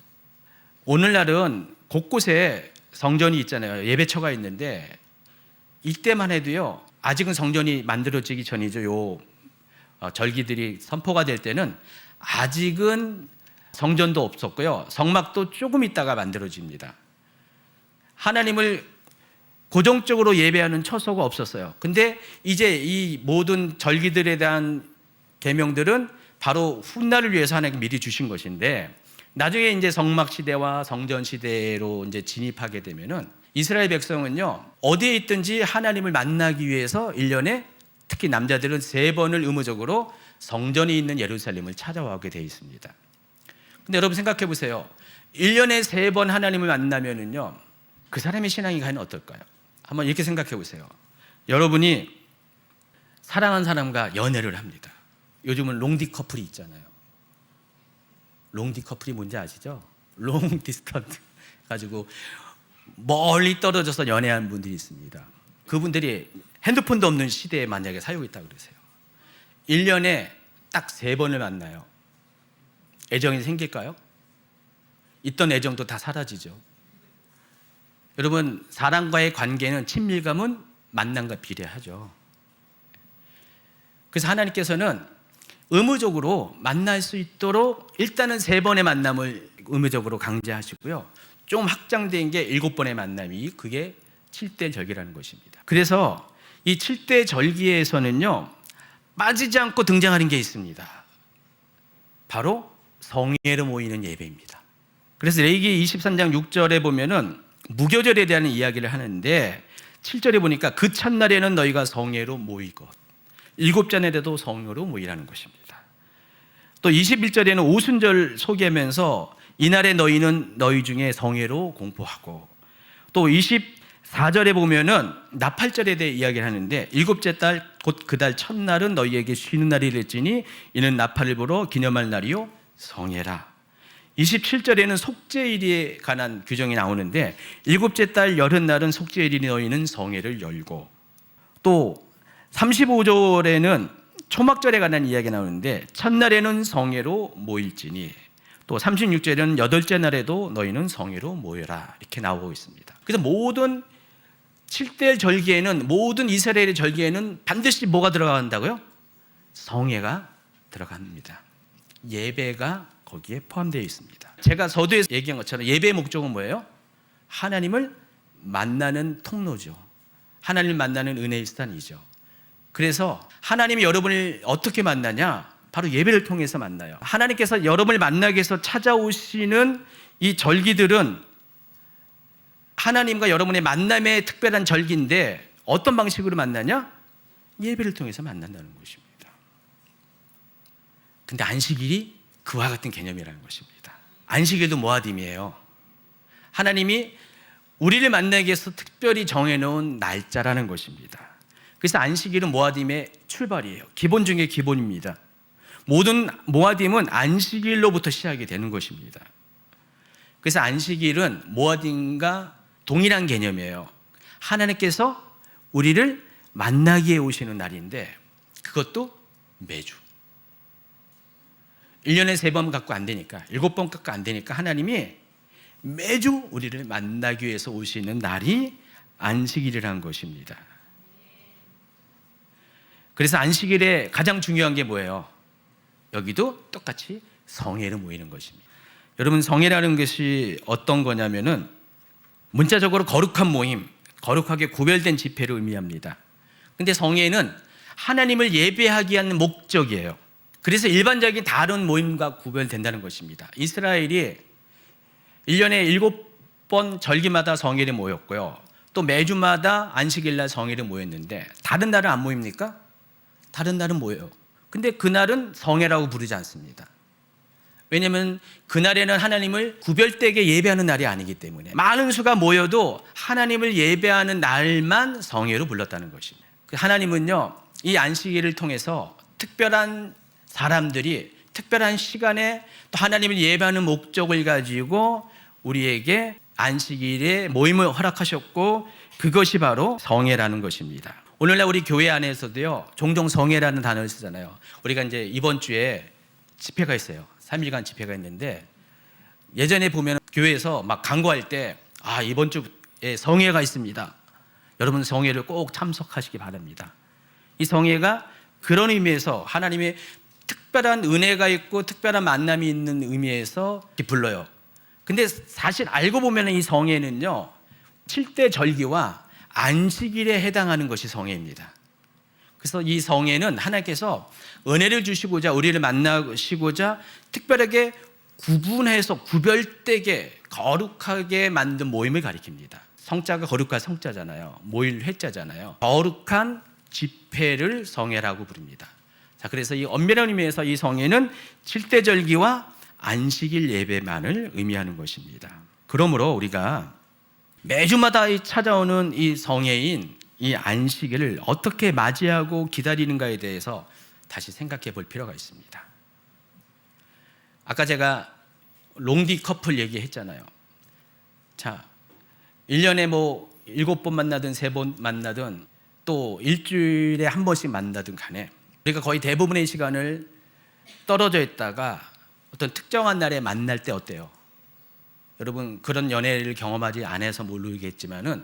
오늘날은 곳곳에 성전이 있잖아요. 예배처가 있는데 이때만 해도요, 아직은 성전이 만들어지기 전이죠. 요 절기들이 선포가 될 때는 아직은 성전도 없었고요, 성막도 조금 있다가 만들어집니다. 하나님을 고정적으로 예배하는 처소가 없었어요. 근데 이제 이 모든 절기들에 대한 계명들은 바로 훗날을 위해서 하나님께 미리 주신 것인데, 나중에 이제 성막 시대와 성전 시대로 이제 진입하게 되면은 이스라엘 백성은요, 어디에 있든지 하나님을 만나기 위해서 1년에 특히 남자들은 3번을 의무적으로 성전이 있는 예루살렘을 찾아오게 되어 있습니다. 근데 여러분 생각해 보세요. 1년에 3번 하나님을 만나면은요, 그 사람의 신앙이 과연 어떨까요? 한번 이렇게 생각해 보세요. 여러분이 사랑한 사람과 연애를 합니다. 요즘은 롱디 커플이 있잖아요. 롱디 커플이 뭔지 아시죠? 롱 디스턴트 가지고 멀리 떨어져서 연애하는 분들이 있습니다. 그분들이 핸드폰도 없는 시대에 만약에 살고 있다고 그러세요. 1년에 딱 3번을 만나요. 애정이 생길까요? 있던 애정도 다 사라지죠. 여러분, 사람과의 관계는, 친밀감은 만남과 비례하죠. 그래서 하나님께서는 의무적으로 만날 수 있도록 일단은 3번의 만남을 의무적으로 강제하시고요, 좀 확장된 게 7번의 만남이 그게 칠대 절기라는 것입니다. 그래서 이 칠대 절기에서는요, 빠지지 않고 등장하는 게 있습니다. 바로 성회로 모이는 예배입니다. 그래서 레위기 23장 6절에 보면은 무교절에 대한 이야기를 하는데 7절에 보니까 그 첫날에는 너희가 성회로 모이고 일곱째 날에도 성회로 모이라는 것입니다. 또 21절에는 오순절 소개하면서 이날에 너희는 너희 중에 성회로 공포하고, 또 24절에 보면은 나팔절에 대해 이야기를 하는데 일곱째 달 곧 그 달 첫날은 너희에게 쉬는 날이랬지니 이는 나팔을 불어 기념할 날이요 성회라. 27절에는 속죄일에 관한 규정이 나오는데 일곱째 달 여름날은 속죄일이니 너희는 성회를 열고, 또 35절에는 초막절에 관한 이야기가 나오는데 첫날에는 성회로 모일지니, 또 36절에는 여덟째 날에도 너희는 성회로 모여라 이렇게 나오고 있습니다. 그래서 모든 7대 절기에는, 모든 이스라엘의 절기에는 반드시 뭐가 들어간다고요? 성회가 들어갑니다. 예배가 거기에 포함되어 있습니다. 제가 서두에 얘기한 것처럼 예배의 목적은 뭐예요? 하나님을 만나는 통로죠. 하나님을 만나는 은혜의 수단이죠. 그래서 하나님이 여러분을 어떻게 만나냐? 바로 예배를 통해서 만나요. 하나님께서 여러분을 만나기 위해서 찾아오시는 이 절기들은 하나님과 여러분의 만남의 특별한 절기인데 어떤 방식으로 만나냐? 예배를 통해서 만난다는 것입니다. 근데 안식일이 그와 같은 개념이라는 것입니다. 안식일도 모아딤이에요. 하나님이 우리를 만나기 위해서 특별히 정해놓은 날짜라는 것입니다. 그래서 안식일은 모아딤의 출발이에요. 기본 중에 기본입니다. 모든 모아딤은 안식일로부터 시작이 되는 것입니다. 그래서 안식일은 모아딤과 동일한 개념이에요. 하나님께서 우리를 만나기 위해 오시는 날인데 그것도 매주 1년에 3번 갖고 안 되니까, 7번 갖고 안 되니까 하나님이 매주 우리를 만나기 위해서 오시는 날이 안식일이라는 것입니다. 그래서 안식일에 가장 중요한 게 뭐예요? 여기도 똑같이 성회로 모이는 것입니다. 여러분, 성회라는 것이 어떤 거냐면은 문자적으로 거룩한 모임, 거룩하게 구별된 집회를 의미합니다. 근데 성회는 하나님을 예배하기 위한 목적이에요. 그래서 일반적인 다른 모임과 구별된다는 것입니다. 이스라엘이 1년에 7번 절기마다 성회를 모였고요. 또 매주마다 안식일날 성회를 모였는데 다른 날은 안 모입니까? 다른 날은 모여요. 근데 그날은 성회라고 부르지 않습니다. 왜냐하면 그날에는 하나님을 구별되게 예배하는 날이 아니기 때문에 많은 수가 모여도 하나님을 예배하는 날만 성회로 불렀다는 것입니다. 하나님은요, 이 안식일을 통해서 특별한 사람들이 특별한 시간에 또 하나님을 예배하는 목적을 가지고 우리에게 안식일에 모임을 허락하셨고, 그것이 바로 성회라는 것입니다. 오늘날 우리 교회 안에서도요, 종종 성회라는 단어를 쓰잖아요. 우리가 이제 이번 주에 집회가 있어요. 3일간 집회가 있는데, 예전에 보면 교회에서 막 광고할 때 이번 주에 성회가 있습니다. 여러분 성회를 꼭 참석하시기 바랍니다. 이 성회가 그런 의미에서 하나님의 특별한 은혜가 있고 특별한 만남이 있는 의미에서 불러요. 근데 사실 알고 보면 이 성회는요, 7대 절기와 안식일에 해당하는 것이 성회입니다. 그래서 이 성회는 하나님께서 은혜를 주시고자, 우리를 만나시고자 특별하게 구분해서 구별되게 거룩하게 만든 모임을 가리킵니다. 성자가 거룩한 성자잖아요. 모일 회자잖아요. 거룩한 집회를 성회라고 부릅니다. 자, 그래서 이 엄밀한 의미에서 이 성회는 7대 절기와 안식일 예배만을 의미하는 것입니다. 그러므로 우리가 매주마다 찾아오는 이 성회인 이 안식일을 어떻게 맞이하고 기다리는가에 대해서 다시 생각해 볼 필요가 있습니다. 아까 제가 롱디 커플 얘기했잖아요. 자, 1년에 7번 만나든 3번 만나든 또 일주일에 한 번씩 만나든 간에 우리가 거의 대부분의 시간을 떨어져 있다가 어떤 특정한 날에 만날 때 어때요? 여러분 그런 연애를 경험하지 않아서 모르겠지만은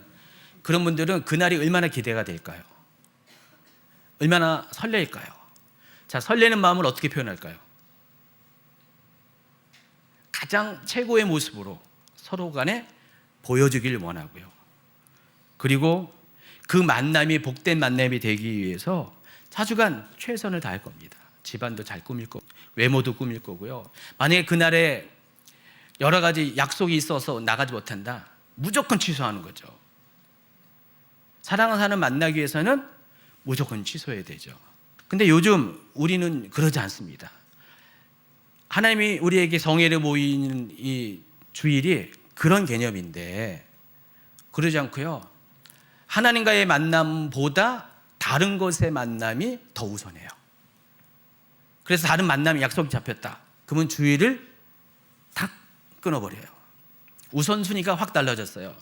그런 분들은 그날이 얼마나 기대가 될까요? 얼마나 설레일까요? 자, 설레는 마음을 어떻게 표현할까요? 가장 최고의 모습으로 서로 간에 보여주길 원하고요. 그리고 그 만남이 복된 만남이 되기 위해서 사주간 최선을 다할 겁니다. 집안도 잘 꾸밀 거고 외모도 꾸밀 거고요. 만약에 그날에 여러 가지 약속이 있어서 나가지 못한다, 무조건 취소하는 거죠. 사랑하는 사람 만나기 위해서는 무조건 취소해야 되죠. 근데 요즘 우리는 그러지 않습니다. 하나님이 우리에게 성회를 모이는 이 주일이 그런 개념인데 그러지 않고요, 하나님과의 만남보다 다른 것의 만남이 더 우선해요. 그래서 다른 만남이 약속이 잡혔다, 그러면 주일을 다 끊어버려요. 우선순위가 확 달라졌어요.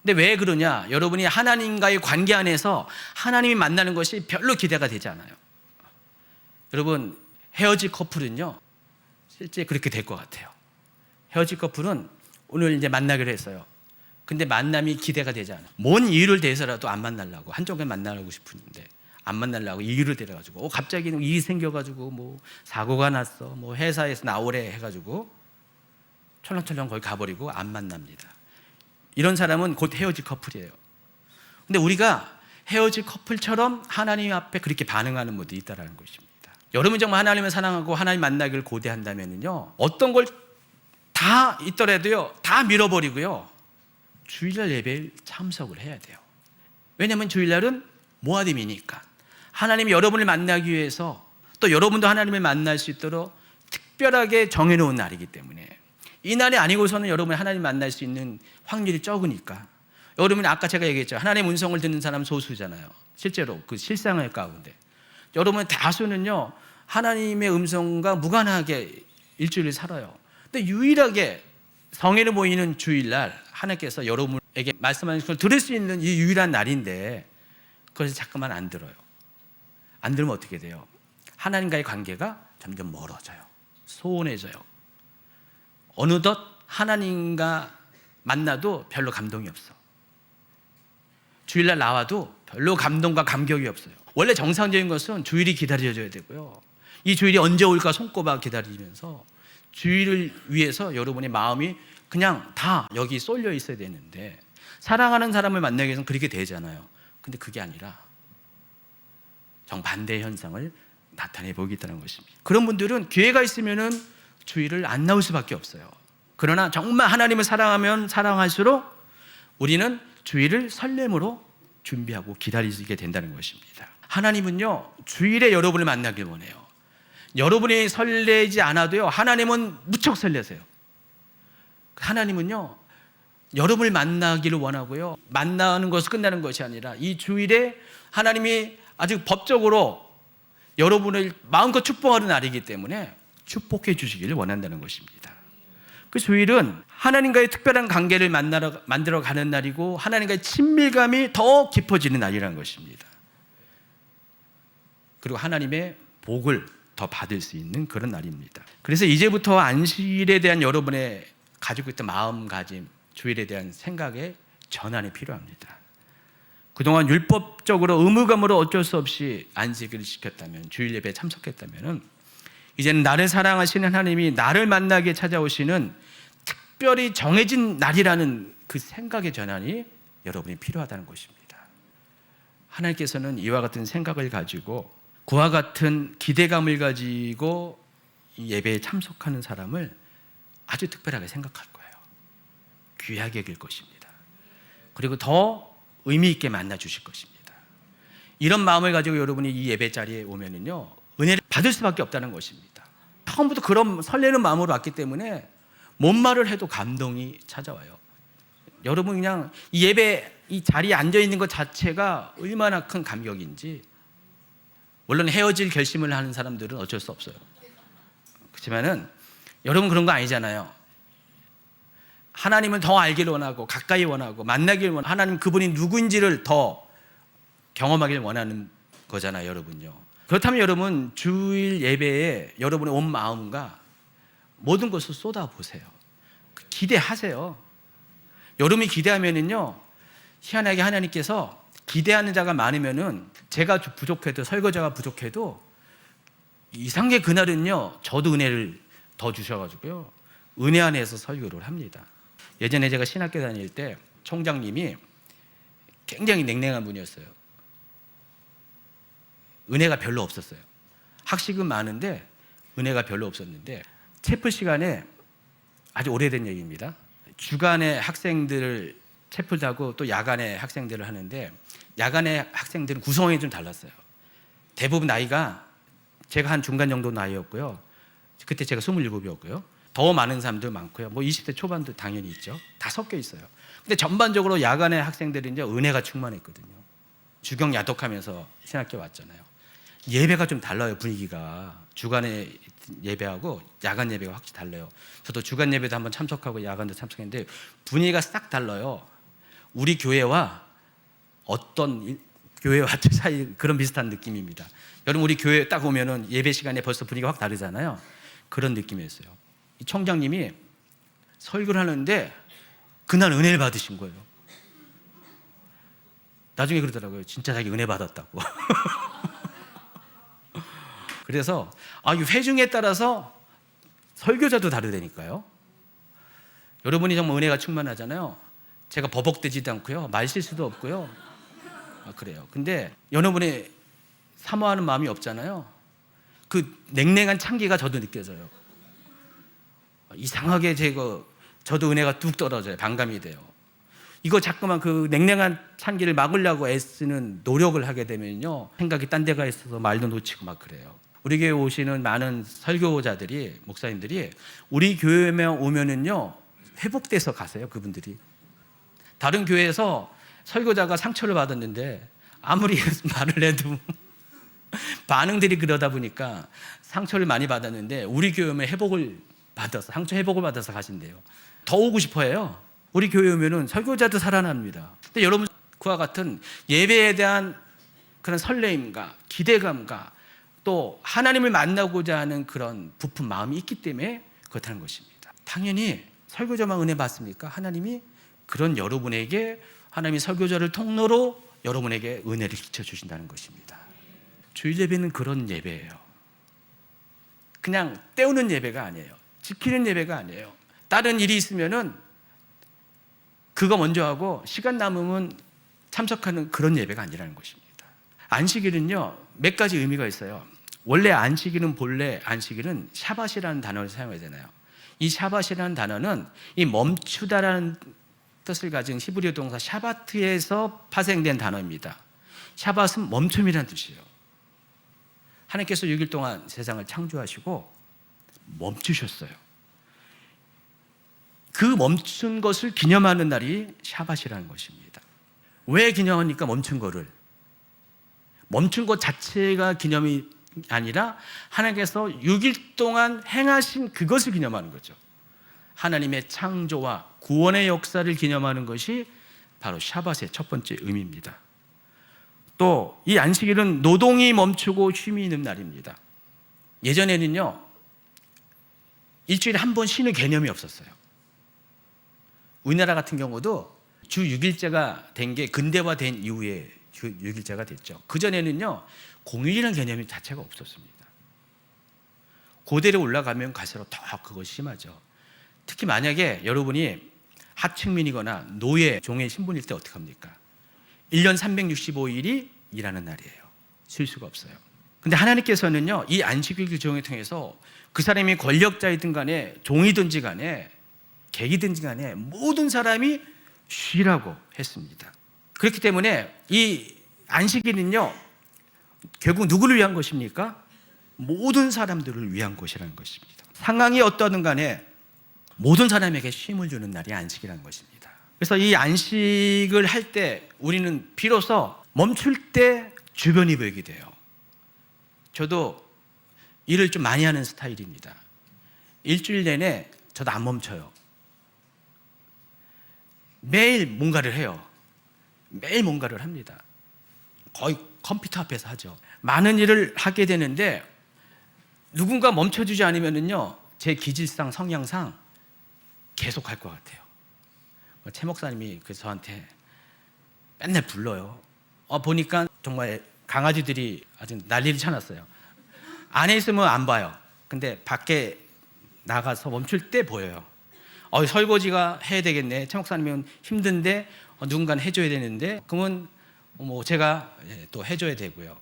근데 왜 그러냐? 여러분이 하나님과의 관계 안에서 하나님이 만나는 것이 별로 기대가 되지 않아요. 여러분, 헤어질 커플은요 실제 그렇게 될 것 같아요. 헤어질 커플은 오늘 이제 만나기로 했어요. 근데 만남이 기대가 되지 않아요. 뭔 이유를 대해서라도 안 만나려고, 한쪽에 만나고 싶은데 안 만나려고 이유를 대가지고 갑자기 일이 생겨가지고 뭐 사고가 났어, 뭐 회사에서 나오래 해가지고 철렁철렁 거기 가버리고 안 만납니다. 이런 사람은 곧 헤어질 커플이에요. 근데 우리가 헤어질 커플처럼 하나님 앞에 그렇게 반응하는 분도 있다는 것입니다. 여러분 정말 하나님을 사랑하고 하나님 만나기를 고대한다면요, 어떤 걸 다 있더라도요 다 밀어버리고요 주일날 예배에 참석을 해야 돼요. 왜냐하면 주일날은 모아딤이니까 하나님이 여러분을 만나기 위해서 또 여러분도 하나님을 만날 수 있도록 특별하게 정해놓은 날이기 때문에, 이 날이 아니고서는 여러분이 하나님 만날 수 있는 확률이 적으니까. 여러분이 아까 제가 얘기했죠, 하나님의 음성을 듣는 사람 소수잖아요. 실제로 그 실상의 가운데 여러분 다수는요 하나님의 음성과 무관하게 일주일을 살아요. 근데 유일하게 성회를 모이는 주일날 하나님께서 여러분에게 말씀하는 걸 들을 수 있는 이 유일한 날인데 그것을 자꾸만 안 들어요. 안 들으면 어떻게 돼요? 하나님과의 관계가 점점 멀어져요. 소원해져요. 어느덧 하나님과 만나도 별로 감동이 없어. 주일날 나와도 별로 감동과 감격이 없어요. 원래 정상적인 것은 주일이 기다려져야 되고요, 이 주일이 언제 올까 손꼽아 기다리면서 주일을 위해서 여러분의 마음이 그냥 다 여기 쏠려 있어야 되는데, 사랑하는 사람을 만나기 위해서는 그렇게 되잖아요. 근데 그게 아니라 정반대의 현상을 나타내 보겠다는 것입니다. 그런 분들은 기회가 있으면은 주일을 안 나올 수밖에 없어요. 그러나 정말 하나님을 사랑하면 사랑할수록 우리는 주일을 설렘으로 준비하고 기다리게 된다는 것입니다. 하나님은요 주일에 여러분을 만나길 원해요. 여러분이 설레지 않아도요 하나님은 무척 설레세요. 하나님은요 여러분을 만나기를 원하고요, 만나는 것을 끝나는 것이 아니라 이 주일에 하나님이 아주 법적으로 여러분을 마음껏 축복하는 날이기 때문에 축복해 주시기를 원한다는 것입니다. 그 주일은 하나님과의 특별한 관계를 만들어 가는 날이고 하나님과의 친밀감이 더 깊어지는 날이라는 것입니다. 그리고 하나님의 복을 더 받을 수 있는 그런 날입니다. 그래서 이제부터 안식일에 대한 여러분의 가지고 있던 마음가짐, 주일에 대한 생각의 전환이 필요합니다. 그동안 율법적으로 의무감으로 어쩔 수 없이 안식일을 지켰다면, 주일 예배에 참석했다면, 이제는 나를 사랑하시는 하나님이 나를 만나게 찾아오시는 특별히 정해진 날이라는 그 생각의 전환이 여러분이 필요하다는 것입니다. 하나님께서는 이와 같은 생각을 가지고 그와 같은 기대감을 가지고 이 예배에 참석하는 사람을 아주 특별하게 생각할 거예요. 귀하게 여길 것입니다. 그리고 더 의미 있게 만나 주실 것입니다. 이런 마음을 가지고 여러분이 이 예배 자리에 오면은요 은혜를 받을 수밖에 없다는 것입니다. 처음부터 그런 설레는 마음으로 왔기 때문에 뭔 말을 해도 감동이 찾아와요. 여러분 그냥 이 예배 이 자리에 앉아 있는 것 자체가 얼마나 큰 감격인지. 물론 헤어질 결심을 하는 사람들은 어쩔 수 없어요. 그렇지만은 여러분 그런 거 아니잖아요. 하나님을 더 알기를 원하고 가까이 원하고 만나기를 원하고 하나님 그분이 누구인지를 더 경험하기를 원하는 거잖아요, 여러분요. 그렇다면 여러분 주일 예배에 여러분의 온 마음과 모든 것을 쏟아보세요. 기대하세요. 여러분이 기대하면은요 희한하게 하나님께서 기대하는 자가 많으면은 제가 부족해도 설거지가 부족해도 이상하게 그날은요 저도 은혜를 더 주셔가지고요 은혜 안에서 설교를 합니다. 예전에 제가 신학교 다닐 때 총장님이 굉장히 냉랭한 분이었어요. 은혜가 별로 없었어요. 학식은 많은데 은혜가 별로 없었는데, 채플 시간에, 아주 오래된 얘기입니다, 주간에 학생들을 채플하고 또 야간에 학생들을 하는데, 야간에 학생들은 구성원이 좀 달랐어요. 대부분 나이가 제가 한 중간 정도 나이였고요. 그때 제가 27이었고요. 더 많은 사람도 많고요. 뭐 20대 초반도 당연히 있죠. 다 섞여 있어요. 근데 전반적으로 야간의 학생들이 이제 은혜가 충만했거든요. 주경 야독하면서 신학교 왔잖아요. 예배가 좀 달라요, 분위기가. 주간에 예배하고 야간 예배가 확실히 달라요. 저도 주간 예배도 한번 참석하고 야간도 참석했는데 분위기가 싹 달라요. 우리 교회와 어떤 교회와 사이 그런 비슷한 느낌입니다. 여러분, 우리 교회 딱 오면은 예배 시간에 벌써 분위기가 확 다르잖아요. 그런 느낌이었어요. 이 청장님이 설교를 하는데 그날 은혜를 받으신 거예요. 나중에 그러더라고요. 진짜 자기 은혜 받았다고. 그래서 이 회중에 따라서 설교자도 다르다니까요. 여러분이 정말 은혜가 충만하잖아요. 제가 버벅대지도 않고요, 말 실수도 없고요. 그래요. 근데 여러분이 사모하는 마음이 없잖아요. 그 냉랭한 찬기가 저도 느껴져요. 이상하게 저도 은혜가 뚝 떨어져요. 반감이 돼요. 이거 자꾸만 그 냉랭한 찬기를 막으려고 애쓰는 노력을 하게 되면요, 생각이 딴 데가 있어서 말도 놓치고 막 그래요. 우리 교회 오시는 많은 설교자들이, 목사님들이 우리 교회에 오면은요 회복돼서 가세요. 그분들이 다른 교회에서 설교자가 상처를 받았는데 아무리 말을 해도 반응들이 그러다 보니까 상처를 많이 받았는데 우리 교회 오면 상처 회복을 받아서 가신대요. 더 오고 싶어해요. 우리 교회 오면은 설교자도 살아납니다. 근데 여러분, 그와 같은 예배에 대한 그런 설레임과 기대감과 또 하나님을 만나고자 하는 그런 부푼 마음이 있기 때문에 그렇다는 것입니다. 당연히 설교자만 은혜 받습니까? 하나님이 그런 여러분에게, 하나님이 설교자를 통로로 여러분에게 은혜를 끼쳐주신다는 것입니다. 주일 예배는 그런 예배예요. 그냥 때우는 예배가 아니에요. 지키는 예배가 아니에요. 다른 일이 있으면은 그거 먼저 하고 시간 남으면 참석하는 그런 예배가 아니라는 것입니다. 안식일은요 몇 가지 의미가 있어요. 원래 안식일은, 본래 안식일은 샤밧이라는 단어를 사용해야 되나요? 이 샤밧이라는 단어는 이 멈추다라는 뜻을 가진 히브리어 동사 샤바트에서 파생된 단어입니다. 샤밧은 멈춤이라는 뜻이에요. 하나님께서 6일 동안 세상을 창조하시고 멈추셨어요. 그 멈춘 것을 기념하는 날이 샤밧이라는 것입니다. 왜 기념합니까? 멈춘 것 자체가 기념이 아니라 하나님께서 6일 동안 행하신 그것을 기념하는 거죠. 하나님의 창조와 구원의 역사를 기념하는 것이 바로 샤밧의 첫 번째 의미입니다. 또 이 안식일은 노동이 멈추고 쉼이 있는 날입니다. 예전에는요 일주일에 한 번 쉬는 개념이 없었어요. 우리나라 같은 경우도 주 6일제가 된 게 근대화된 이후에 주 6일제가 됐죠. 그전에는요 공휴일이라는 개념이 자체가 없었습니다. 고대로 올라가면 갈수록 더 그것이 심하죠. 특히 만약에 여러분이 하층민이거나 노예, 종의 신분일 때 어떻게 합니까? 1년 365일이 일하는 날이에요. 쉴 수가 없어요. 근데 하나님께서는요 이 안식일 규정을 통해서 그 사람이 권력자이든 간에 종이든지 간에 객이든지 간에 모든 사람이 쉬라고 했습니다. 그렇기 때문에 이 안식일은요 결국 누구를 위한 것입니까? 모든 사람들을 위한 것이라는 것입니다. 상황이 어떠든 간에 모든 사람에게 쉼을 주는 날이 안식이라는 것입니다. 그래서 이 안식을 할 때 우리는 비로소 멈출 때 주변이 보이게 돼요. 저도 일을 좀 많이 하는 스타일입니다. 일주일 내내 저도 안 멈춰요. 매일 뭔가를 해요. 매일 뭔가를 합니다. 거의 컴퓨터 앞에서 하죠. 많은 일을 하게 되는데 누군가 멈춰주지 않으면요 제 기질상, 성향상 계속 할 것 같아요. 최 목사님이 그래서 저한테 맨날 불러요. 보니까 정말 강아지들이 아주 난리를 쳐놨어요. 안에 있으면 안 봐요. 근데 밖에 나가서 멈출 때 보여요. 설거지가 해야 되겠네. 최 목사님은 힘든데 누군가는 해줘야 되는데 그러면 뭐 제가 또 해줘야 되고요.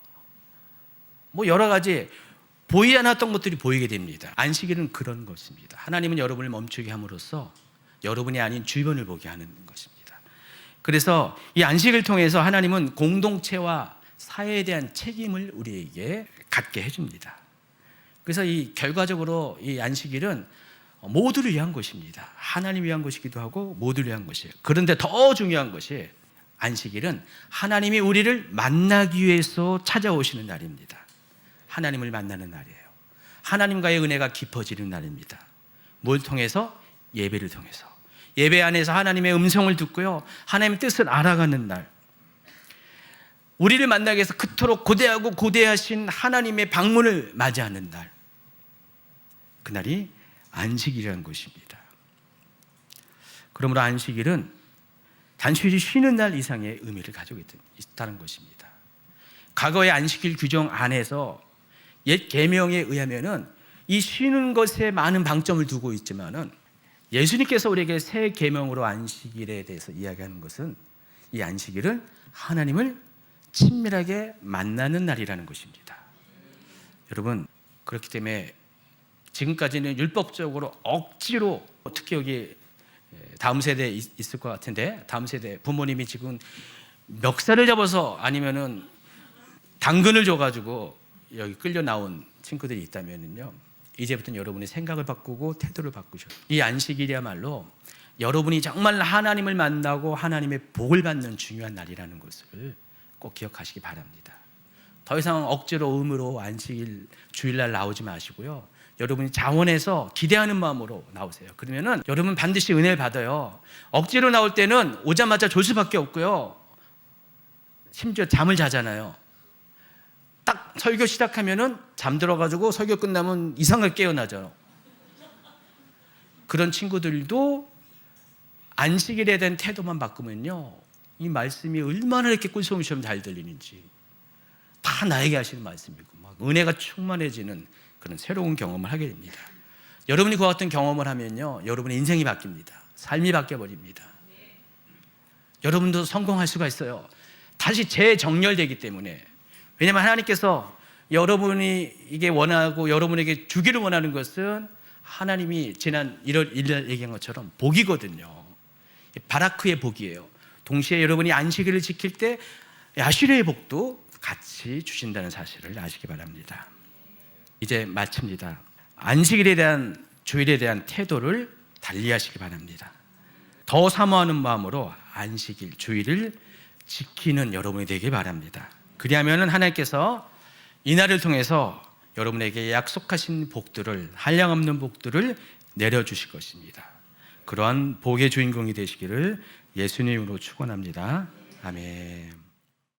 뭐 여러 가지 보이지 않았던 것들이 보이게 됩니다. 안식일은 그런 것입니다. 하나님은 여러분을 멈추게 함으로써 여러분이 아닌 주변을 보게 하는 것입니다. 그래서 이 안식을 통해서 하나님은 공동체와 사회에 대한 책임을 우리에게 갖게 해줍니다. 그래서 이 결과적으로 이 안식일은 모두를 위한 것입니다. 하나님 위한 것이기도 하고 모두를 위한 것이에요. 그런데 더 중요한 것이 안식일은 하나님이 우리를 만나기 위해서 찾아오시는 날입니다. 하나님을 만나는 날이에요. 하나님과의 은혜가 깊어지는 날입니다. 뭘 통해서? 예배를 통해서. 예배 안에서 하나님의 음성을 듣고요, 하나님의 뜻을 알아가는 날. 우리를 만나기 위해서 그토록 고대하고 고대하신 하나님의 방문을 맞이하는 날. 그날이 안식일이라는 것입니다. 그러므로 안식일은 단순히 쉬는 날 이상의 의미를 가지고 있다는 것입니다. 과거의 안식일 규정 안에서 옛 계명에 의하면은 이 쉬는 것에 많은 방점을 두고 있지만은 예수님께서 우리에게 새 계명으로 안식일에 대해서 이야기하는 것은 이 안식일은 하나님을 친밀하게 만나는 날이라는 것입니다. 여러분, 그렇기 때문에 지금까지는 율법적으로 억지로, 특히 여기 다음 세대에 있을 것 같은데, 다음 세대 부모님이 지금 멱살을 잡아서 아니면은 당근을 줘가지고 여기 끌려 나온 친구들이 있다면요, 이제부터는 여러분이 생각을 바꾸고 태도를 바꾸셔. 이 안식일이야말로 여러분이 정말 하나님을 만나고 하나님의 복을 받는 중요한 날이라는 것을 꼭 기억하시기 바랍니다. 더 이상 억지로 의무로 안식일 주일날 나오지 마시고요, 여러분이 자원해서 기대하는 마음으로 나오세요. 그러면은 여러분 반드시 은혜를 받아요. 억지로 나올 때는 오자마자 졸 수밖에 없고요, 심지어 잠을 자잖아요. 딱 설교 시작하면은 잠들어가지고 설교 끝나면 이상하게 깨어나죠. 그런 친구들도 안식일에 대한 태도만 바꾸면요, 이 말씀이 얼마나 이렇게 꿀송이처럼 잘 들리는지, 다 나에게 하시는 말씀이고 막 은혜가 충만해지는 그런 새로운 경험을 하게 됩니다. 여러분이 그와 같은 경험을 하면요, 여러분의 인생이 바뀝니다. 삶이 바뀌어버립니다. 여러분도 성공할 수가 있어요. 다시 재정렬되기 때문에. 왜냐하면 하나님께서 여러분이 이게 원하고 여러분에게 주기를 원하는 것은 하나님이 지난 1월 얘기한 것처럼 복이거든요. 바라크의 복이에요. 동시에 여러분이 안식일을 지킬 때 야실의 복도 같이 주신다는 사실을 아시기 바랍니다. 이제 마칩니다. 안식일에 대한, 주일에 대한 태도를 달리하시기 바랍니다. 더 사모하는 마음으로 안식일, 주일을 지키는 여러분이 되길 바랍니다. 그리하면 하나님께서 이날을 통해서 여러분에게 약속하신 복들을, 한량없는 복들을 내려주실 것입니다. 그러한 복의 주인공이 되시기를 예수님으로 축원합니다. 아멘.